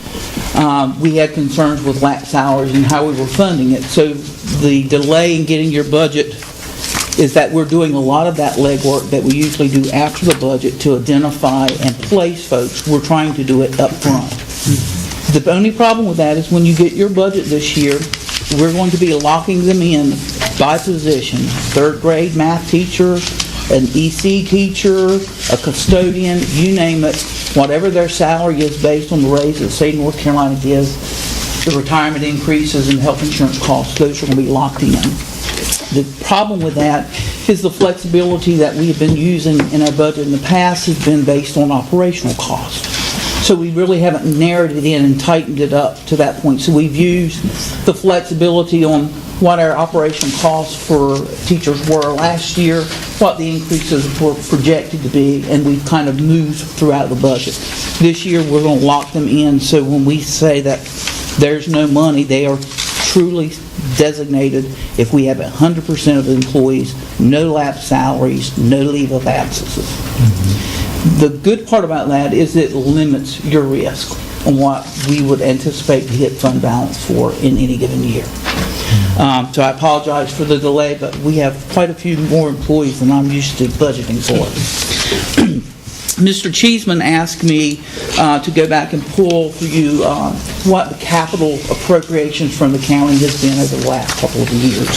we had concerns with lax hours and how we were funding it. So the delay in getting your budget is that we're doing a lot of that legwork that we usually do after the budget to identify and place folks. We're trying to do it up front. The only problem with that is when you get your budget this year, we're going to be locking them in by position. Third grade math teacher, an EC teacher, a custodian, you name it, whatever their salary is based on the raise that the state of North Carolina gives, the retirement increases and health insurance costs, those are going to be locked in. The problem with that is the flexibility that we have been using in our budget in the past has been based on operational cost. So we really haven't narrowed it in and tightened it up to that point. So we've used the flexibility on what our operational costs for teachers were last year, what the increases were projected to be, and we've kind of moved throughout the budget. This year we're going to lock them in, so when we say that there's no money, they are truly designated if we have 100% of the employees, no lapsed salaries, no leave of absences. The good part about that is it limits your risk on what we would anticipate to hit fund balance for in any given year. So I apologize for the delay, but we have quite a few more employees than I'm used to budgeting for. Mr. Cheeseman asked me to go back and pull for you what the capital appropriations from the county has been over the last couple of years.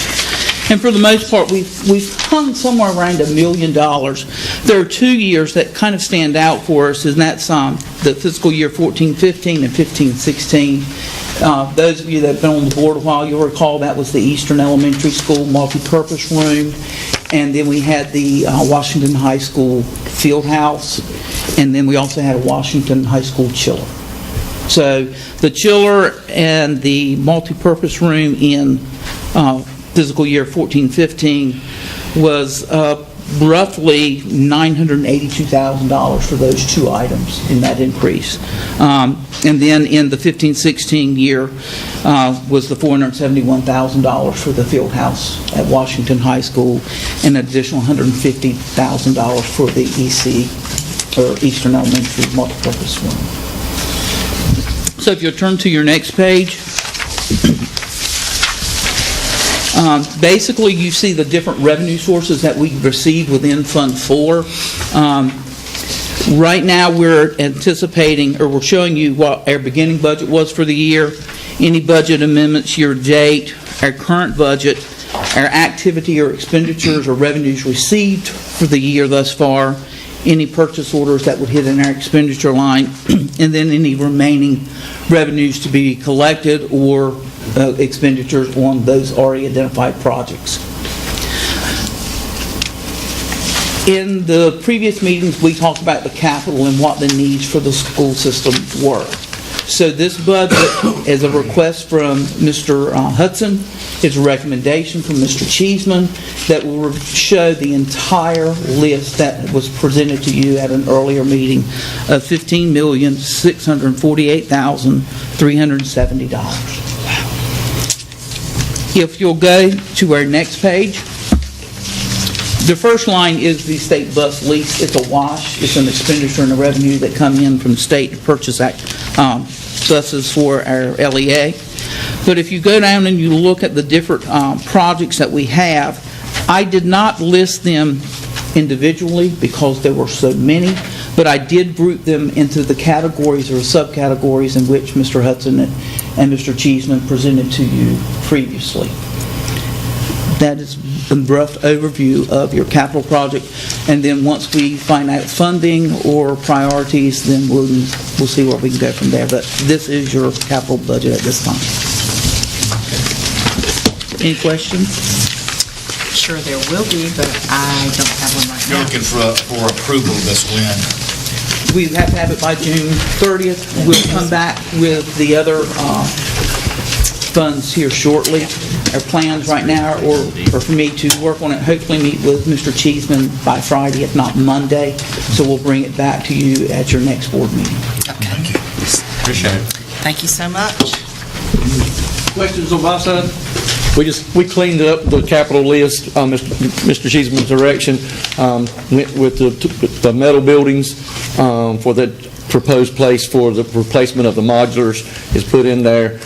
And for the most part, we've hung somewhere around $1 million. There are 2 years that kind of stand out for us, and that's the fiscal year 14-15 and 15-16. Those of you that have been on the board a while, you'll recall that was the Eastern Elementary School multi-purpose room, and then we had the Washington High School field house, and then we also had a Washington High School chiller. So the chiller and the multi-purpose room in fiscal year 14-15 was roughly $982,000 for those two items in that increase. And then in the 15-16 year was the $471,000 for the field house at Washington High School and an additional $150,000 for the EC, or Eastern Elementary multipurpose room. So if you'll turn to your next page, basically you see the different revenue sources that we receive within Fund 4. Right now we're anticipating, or we're showing you what our beginning budget was for the year, any budget amendments year to date, our current budget, our activity or expenditures or revenues received for the year thus far, any purchase orders that would hit in our expenditure line, and then any remaining revenues to be collected or expenditures on those already identified projects. In the previous meetings, we talked about the capital and what the needs for the school system were. So this budget is a request from Mr. Hudson. It's a recommendation from Mr. Cheeseman that will show the entire list that was presented to you at an earlier meeting of $15,648,370. If you'll go to our next page, the first line is the state bus lease. It's a wash. It's an expenditure and a revenue that come in from the state to purchase buses for our LEA. But if you go down and you look at the different projects that we have, I did not list them individually because there were so many, but I did group them into the categories or subcategories in which Mr. Hudson and Mr. Cheeseman presented to you previously. That is a rough overview of your capital project, and then once we find out funding or priorities, then we'll see where we can go from there. But this is your capital budget at this time. Any questions? Sure there will be, but I don't have one right You're now. looking for approval of this when? We have to have it by June 30th. We'll come back with the other funds here shortly. Our plans right now are for me to work on it, hopefully meet with Mr. Cheeseman by Friday, if not Monday. So we'll bring it back to you at your next board meeting. Okay. Thank you. Appreciate it. Thank you so much. Questions on my side? We cleaned up the capital list, Mr. Cheeseman's direction, went with the metal buildings for the proposed place for the replacement of the modulars is put in there.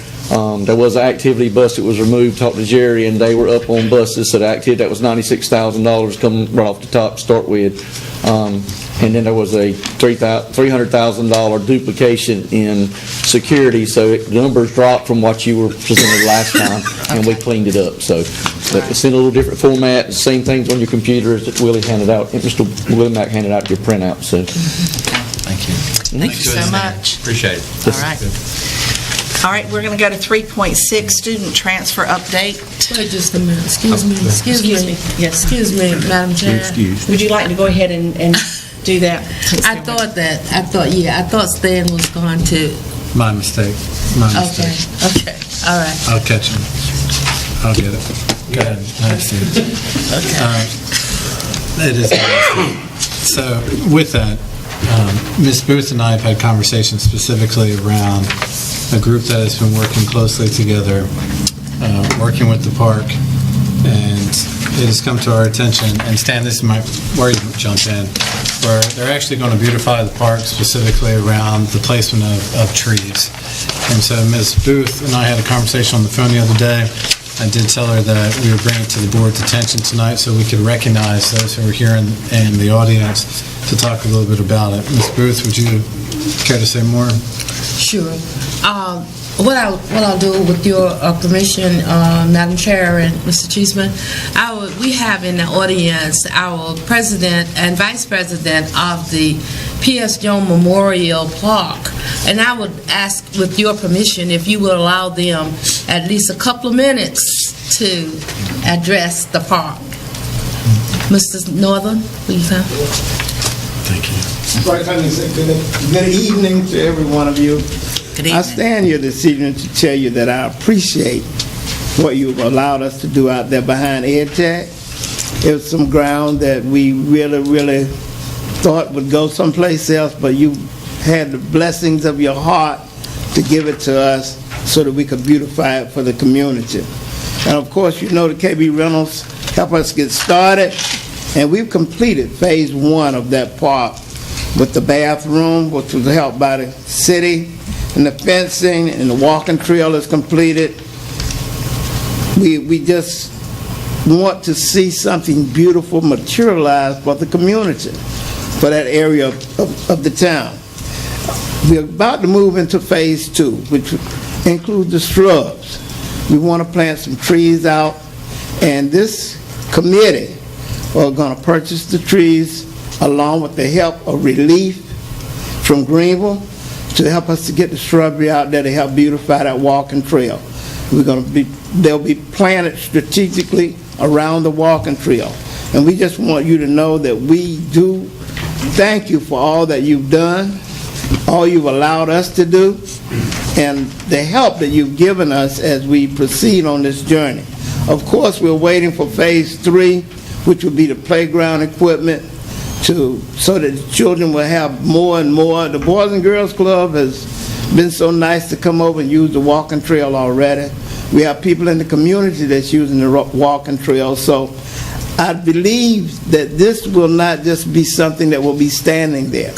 There was an activity bus that was removed, talked to Jerry, and they were up on buses. So the activity, that was $96,000 coming right off the top to start with. And then there was a $300,000 duplication in security, so the numbers dropped from what you were presented last time, and we cleaned it up. So it's in a little different format, the same things on your computers that Willie handed out, Mr. Willie Mack handed out your printout. So Thank you. Thank you so much. Appreciate it. All right. All right, we're going to go to 3.6, student transfer update. Wait just a minute, excuse me. Yes. Excuse me, Madam Chair. Would you like to go ahead and do that? I thought Stan was going to. My mistake. Okay, all right. I'll catch him. I'll get it. Go ahead. Nice. It is nice. So with that, Ms. Booth and I have had conversations specifically around a group that has been working closely together working with the park, and it has come to our attention, and Stan, this is where you jump in, where they're actually going to beautify the park specifically around the placement of trees. And so Ms. Booth and I had a conversation on the phone the other day. I did tell her that we would bring it to the board's attention tonight so we could recognize those who are here in the audience to talk a little bit about it. Ms. Booth, would you care to say more? Sure. What I'll do with your permission, Madam Chair and Mr. Cheeseman, we have in the audience our president and vice president of the P.S. Jones Memorial Park, and I would ask, with your permission, if you would allow them at least a couple of minutes to address the park. Mr. Northern, will you come? Thank you. Good evening to every one of you. I stand here this evening to tell you that I appreciate what you've allowed us to do out there behind EdTech. It was some ground that we really thought would go someplace else, but you had the blessings of your heart to give it to us so that we could beautify it for the community. And of course, you know the KB Reynolds helped us get started, and we've completed phase 1 of that park with the bathroom, which was helped by the city, and the fencing and the walking trail is completed. We just want to see something beautiful materialized for the community, for that area of the town. We're about to move into phase 2, which includes the shrubs. We want to plant some trees out, and this committee are going to purchase the trees along with the help of Relief from Greenville to help us to get the shrubbery out there to help beautify that walking trail. They'll be planted strategically around the walking trail. And we just want you to know that we do thank you for all that you've done, all you've allowed us to do, and the help that you've given us as we proceed on this journey. Of course, we're waiting for phase 3, which will be the playground equipment, so that the children will have more and more. The Boys and Girls Club has been so nice to come over and use the walking trail already. We have people in the community that's using the walking trail. So I believe that this will not just be something that will be standing there.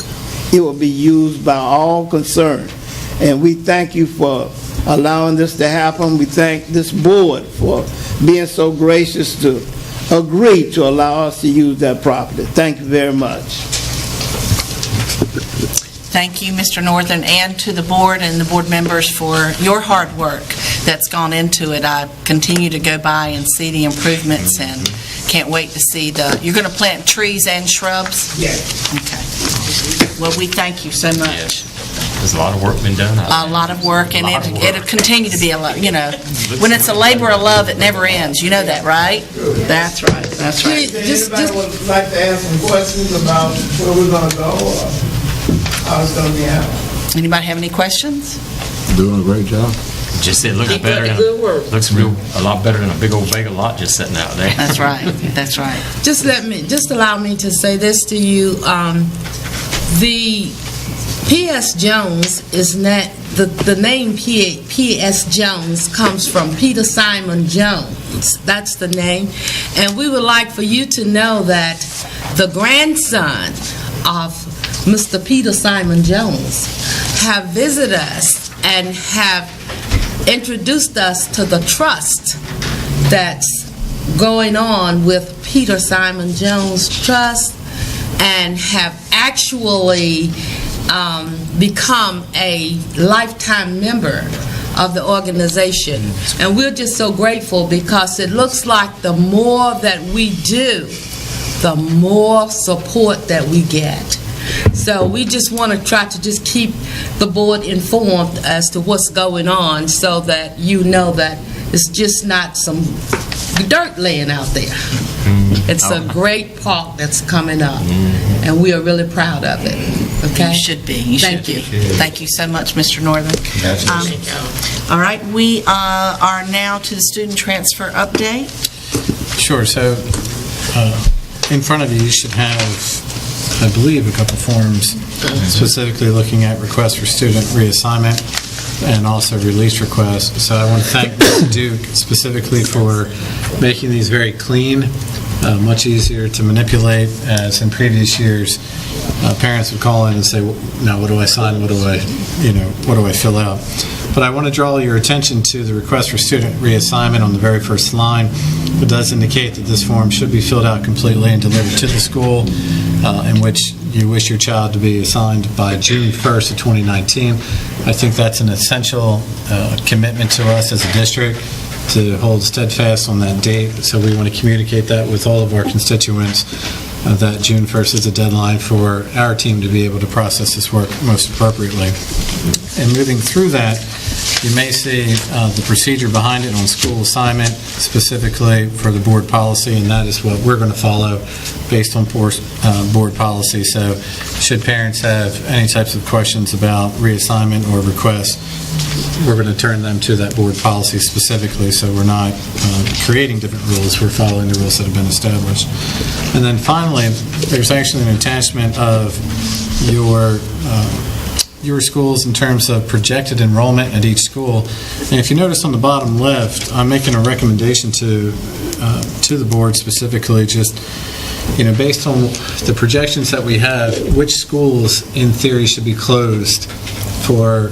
It will be used by all concerned. And we thank you for allowing this to happen. We thank this board for being so gracious to agree to allow us to use that property. Thank you very much. Thank you, Mr. Northern, and to the board and the board members for your hard work that's gone into it. I continue to go by and see the improvements, and can't wait to see you're going to plant trees and shrubs? Yes. Okay. Well, we thank you so much. Yes. There's a lot of work been done. A lot of work, and it'll continue to be a lot, when it's a labor of love, it never ends. You know that, right? That's right. That's right. Anybody would like to ask some questions about where we're going to go or how it's going to be happening? Anybody have any questions? Doing a great job. Just it looks better than a lot better than a big old vacant lot just sitting out there. That's right. That's right. Just allow me to say this to you. The P.S. Jones is not, the name P.S. Jones comes from Peter Simon Jones. That's the name. And we would like for you to know that the grandson of Mr. Peter Simon Jones have visited us and have introduced us to the trust that's going on with Peter Simon Jones Trust, and have actually become a lifetime member of the organization. And we're just so grateful, because it looks like the more that we do, the more support that we get. So we just want to try to just keep the board informed as to what's going on, so that you know that it's just not some dirt laying out there. It's a great park that's coming up, and we are really proud of it. Okay? You should be. Thank you. Thank you so much, Mr. Northern. All right, we are now to the student transfer update. Sure. So in front of you, you should have, I believe, a couple forms specifically looking at requests for student reassignment. and also release requests. So I want to thank Mr. Duke specifically for making these very clean, much easier to manipulate, as in previous years, parents would call in and say, now what do I sign, what do I fill out? But I want to draw your attention to the request for student reassignment on the very first line. It does indicate that this form should be filled out completely and delivered to the school in which you wish your child to be assigned by June 1st of 2019. I think that's an essential commitment to us as a district to hold steadfast on that date. So we want to communicate that with all of our constituents, that June 1st is the deadline for our team to be able to process this work most appropriately. And moving through that, you may see the procedure behind it on school assignment, specifically for the board policy, and that is what we're going to follow based on board policy. So should parents have any types of questions about reassignment or requests, we're going to turn them to that board policy specifically, so we're not creating different rules, we're following the rules that have been established. And then finally, there's actually an attachment of your schools in terms of projected enrollment at each school. And if you notice on the bottom left, I'm making a recommendation to the board specifically, just based on the projections that we have, which schools in theory should be closed for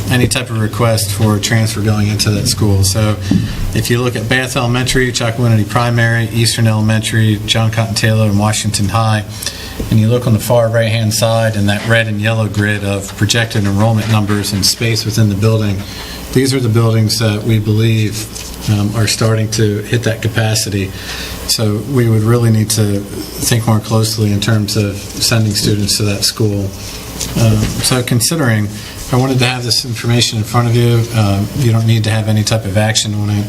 any type of request for transfer going into that school. So if you look at Bath Elementary, Chocowinity Primary, Eastern Elementary, John Cotton Taylor, and Washington High, and you look on the far right-hand side in that red and yellow grid of projected enrollment numbers and space within the building, these are the buildings that we believe are starting to hit that capacity. So we would really need to think more closely in terms of sending students to that school. So considering, I wanted to have this information in front of you. You don't need to have any type of action on it.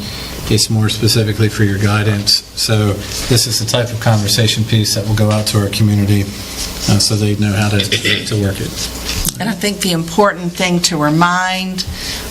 It's more specifically for your guidance. So this is the type of conversation piece that will go out to our community so they know how to work it. And I think the important thing to remind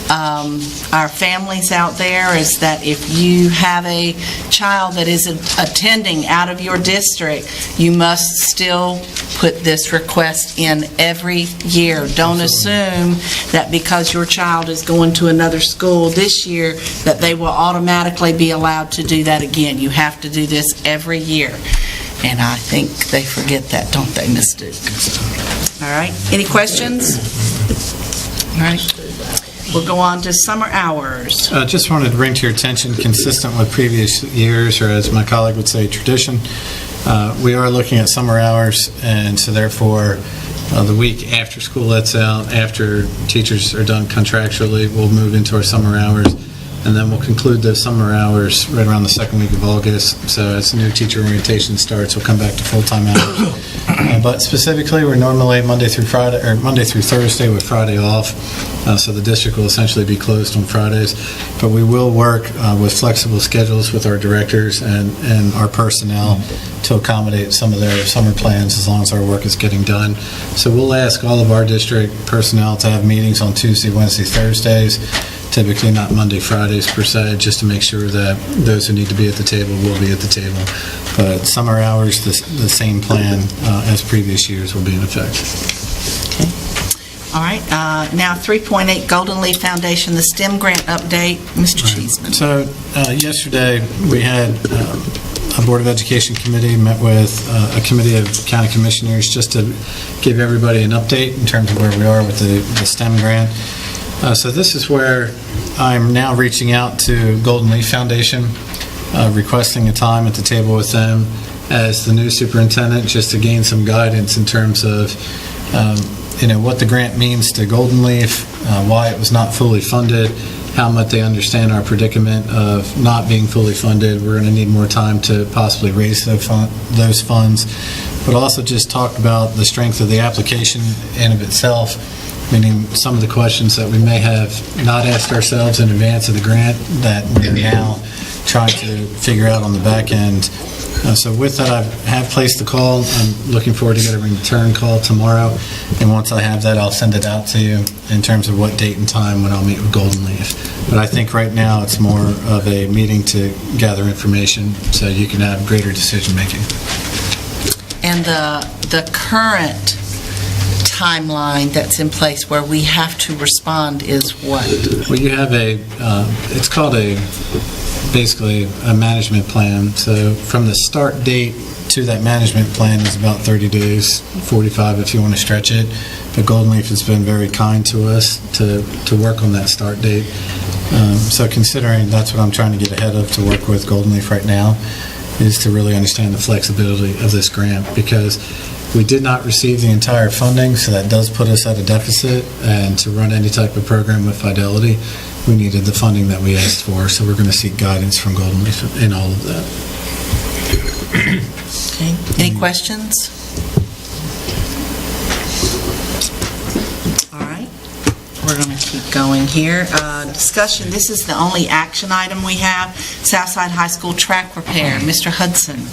our families out there is that if you have a child that is attending out of your district, you must still put this request in every year. Don't assume that because your child is going to another school this year that they will automatically be allowed to do that again. You have to do this every year. And I think they forget that, don't they, Ms. Duke? All right. Any questions? All right. We'll go on to summer hours. Just wanted to bring to your attention, consistent with previous years, or as my colleague would say, tradition, we are looking at summer hours, and so therefore the week after school lets out, after teachers are done contractually, we'll move into our summer hours, and then we'll conclude those summer hours right around the second week of August. So as new teacher orientation starts, we'll come back to full-time hours. But specifically, we're normally Monday through Thursday with Friday off. So the district will essentially be closed on Fridays. But we will work with flexible schedules with our directors and our personnel to accommodate some of their summer plans as long as our work is getting done. So we'll ask all of our district personnel to have meetings on Tuesday, Wednesday, Thursdays, typically not Monday, Fridays per se, just to make sure that those who need to be at the table will be at the table. But summer hours, the same plan as previous years will be in effect. All right. Now 3.8 Golden Leaf Foundation, the STEM grant update. Mr. Cheeseman. So yesterday we had a Board of Education committee met with a committee of county commissioners just to give everybody an update in terms of where we are with the STEM grant. So this is where I'm now reaching out to Golden Leaf Foundation, requesting a time at the table with them as the new superintendent, just to gain some guidance in terms of what the grant means to Golden Leaf, why it was not fully funded, how much they understand our predicament of not being fully funded. We're going to need more time to possibly raise those funds, but also just talk about the strength of the application in of itself, meaning some of the questions that we may have not asked ourselves in advance of the grant that we're now trying to figure out on the back end. So with that, I have placed the call. I'm looking forward to getting a return call tomorrow, and once I have that, I'll send it out to you in terms of what date and time when I'll meet with Golden Leaf. But I think right now it's more of a meeting to gather information so you can have greater decision making. And the current timeline that's in place where we have to respond is what? Well, you have it's called basically a management plan. So from the start date to that management plan is about 30 days, 45 if you want to stretch it. But Golden Leaf has been very kind to us to work on that start date. So considering that's what I'm trying to get ahead of to work with Golden Leaf right now, is to really understand the flexibility of this grant, because we did not receive the entire funding, so that does put us at a deficit, and to run any type of program with Fidelity, we needed the funding that we asked for, so we're going to seek guidance from Golden Leaf in all of that. Okay. Any questions? All right. We're going to keep going here. Discussion, this is the only action item we have, Southside High School track repair. Mr. Hudson.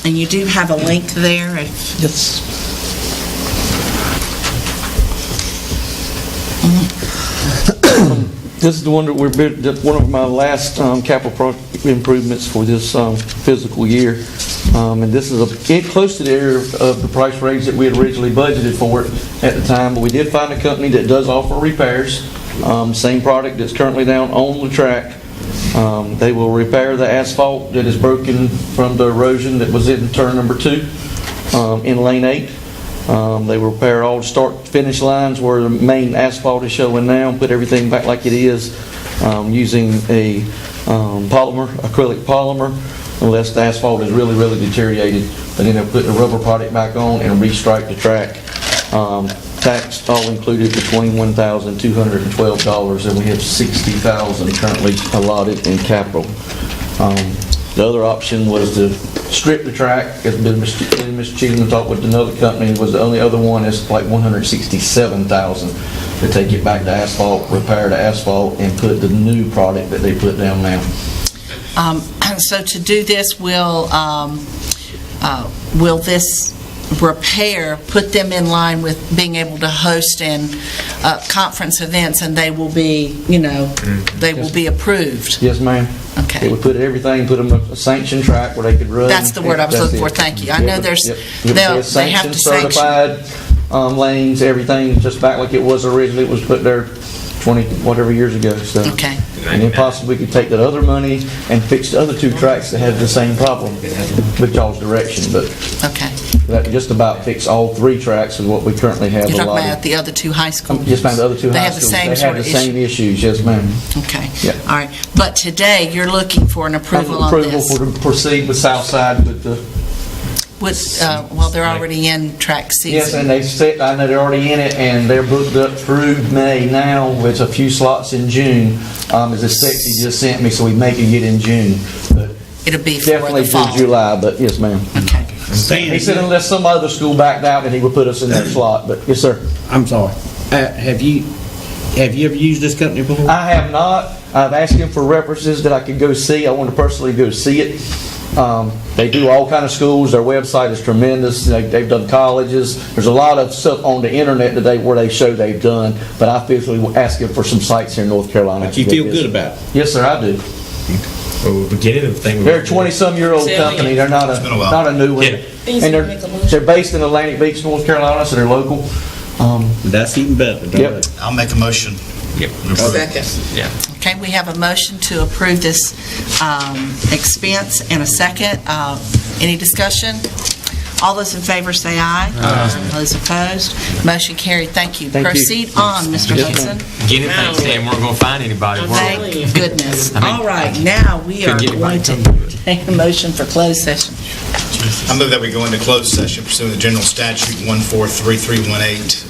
And you do have a link there. Yes. This is the one that one of my last capital improvements for this fiscal year. And this is close to the area of the price range that we had originally budgeted for it at the time. But we did find a company that does offer repairs. Same product that's currently down on the track. They will repair the asphalt that is broken from the erosion that was in turn number 2 in lane 8. They will repair all the start-finish lines where the main asphalt is showing now and put everything back like it is using a acrylic polymer, unless the asphalt is really, really deteriorated. But then they'll put the rubber product back on and restripe the track. Tax all included between $1,212, and we have $60,000 currently allotted in capital. The other option was to strip the track, as Mr. Cheatham talked with another company, was the only other one is like $167,000 to take it back to asphalt, repair the asphalt, and put the new product that they put down now. So to do this, will this repair put them in line with being able to host and conference events, and they will be, they will be approved? Yes, ma'am. Okay. It would put them a sanctioned track where they could run. That's the word I was looking for. Thank you. I know they have to sanction. Certified lanes, everything just back like it was originally. It was put there 20 whatever years ago. So. Okay. And then possibly we could take that other money and fix the other 2 tracks that had the same problem with y'all's direction. But okay. That just about fix all 3 tracks is what we currently have. You're talking about the other 2 high schools? Yes, ma'am. The other 2 high schools. They have the same issues. Yes, ma'am. Okay. Yeah. All right. But today you're looking for an approval on this? Approval to proceed with Southside with the. Well, they're already in track season. Yes, and I know they're already in it, and they're booked up through May now with a few slots in June. As a sexy just sent me, so we may can get in June. But it'll be definitely for the fall. through July, but yes, ma'am. Okay. He said unless some other school backed out, then he would put us in that slot. But yes, sir. I'm sorry. Have you ever used this company before? I have not. I've asked him for references that I could go see. I want to personally go see it. They do all kind of schools. Their website is tremendous. They've done colleges. There's a lot of stuff on the internet today where they show they've done. But I physically ask him for some sites here in North Carolina. But you feel good about it? Yes, sir, I do. Well, beginning of the thing. They're a 20-some-year-old company. They're not a new one. And they're based in Atlantic Beach, North Carolina, so they're local. That's even better. Yep. I'll make a motion. Second. Yeah. Okay, we have a motion to approve this expense and a second. Any discussion? All those in favor say aye. Aye. Those opposed? Motion carried. Thank you. Thank you. Proceed on, Mr. Hudson. Again, thanks, Dan. We're going to find anybody. Thank goodness. I mean, All right, now we are couldn't get going anybody to take a motion for closed session. I move that we go into closed session pursuant to General Statute 143318,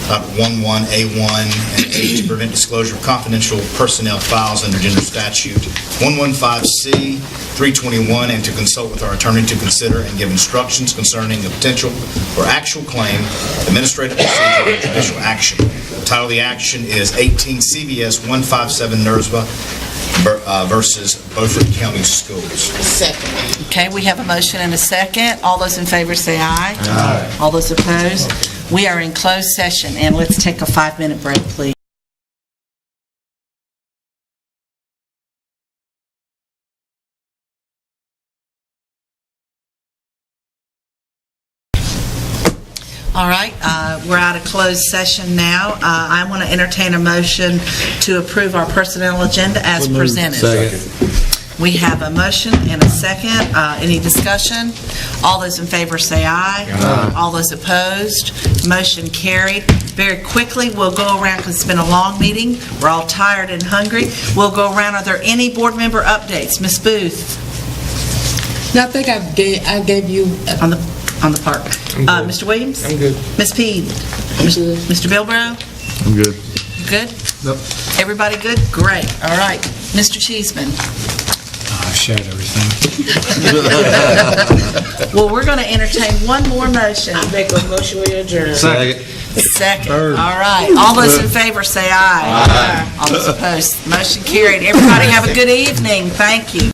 11A1 and H, to prevent disclosure of confidential personnel files under General Statute 115C 321, and to consult with our attorney to consider and give instructions concerning a potential or actual claim, administrative procedure, or judicial action. The title of the action is 18 CVS 157 NERSVA versus Beaufort County Schools. Second. Okay, we have a motion and a second. All those in favor say aye. Aye. All those opposed? We are in closed session, and let's take a 5-minute break, please. All right, we're out of closed session now. I want to entertain a motion to approve our personnel agenda as presented. We have a motion and a second. Any discussion? All those in favor say aye. Aye. All those opposed? Motion carried. Very quickly, we'll go around because it's been a long meeting. We're all tired and hungry. We'll go around. Are there any board member updates? Ms. Booth? No, I think I gave you on the park. Mr. Williams? I'm good. Ms. Peed? Mr. Bilbrough? I'm good. Good? Nope. Everybody good? Great. All right. Mr. Cheeseman? I've shared everything. Well, we're going to entertain one more motion. Make a motion we adjourn. Second. Second. All right. All those in favor say aye. Aye. All those opposed. Motion carried. Everybody have a good evening. Thank you.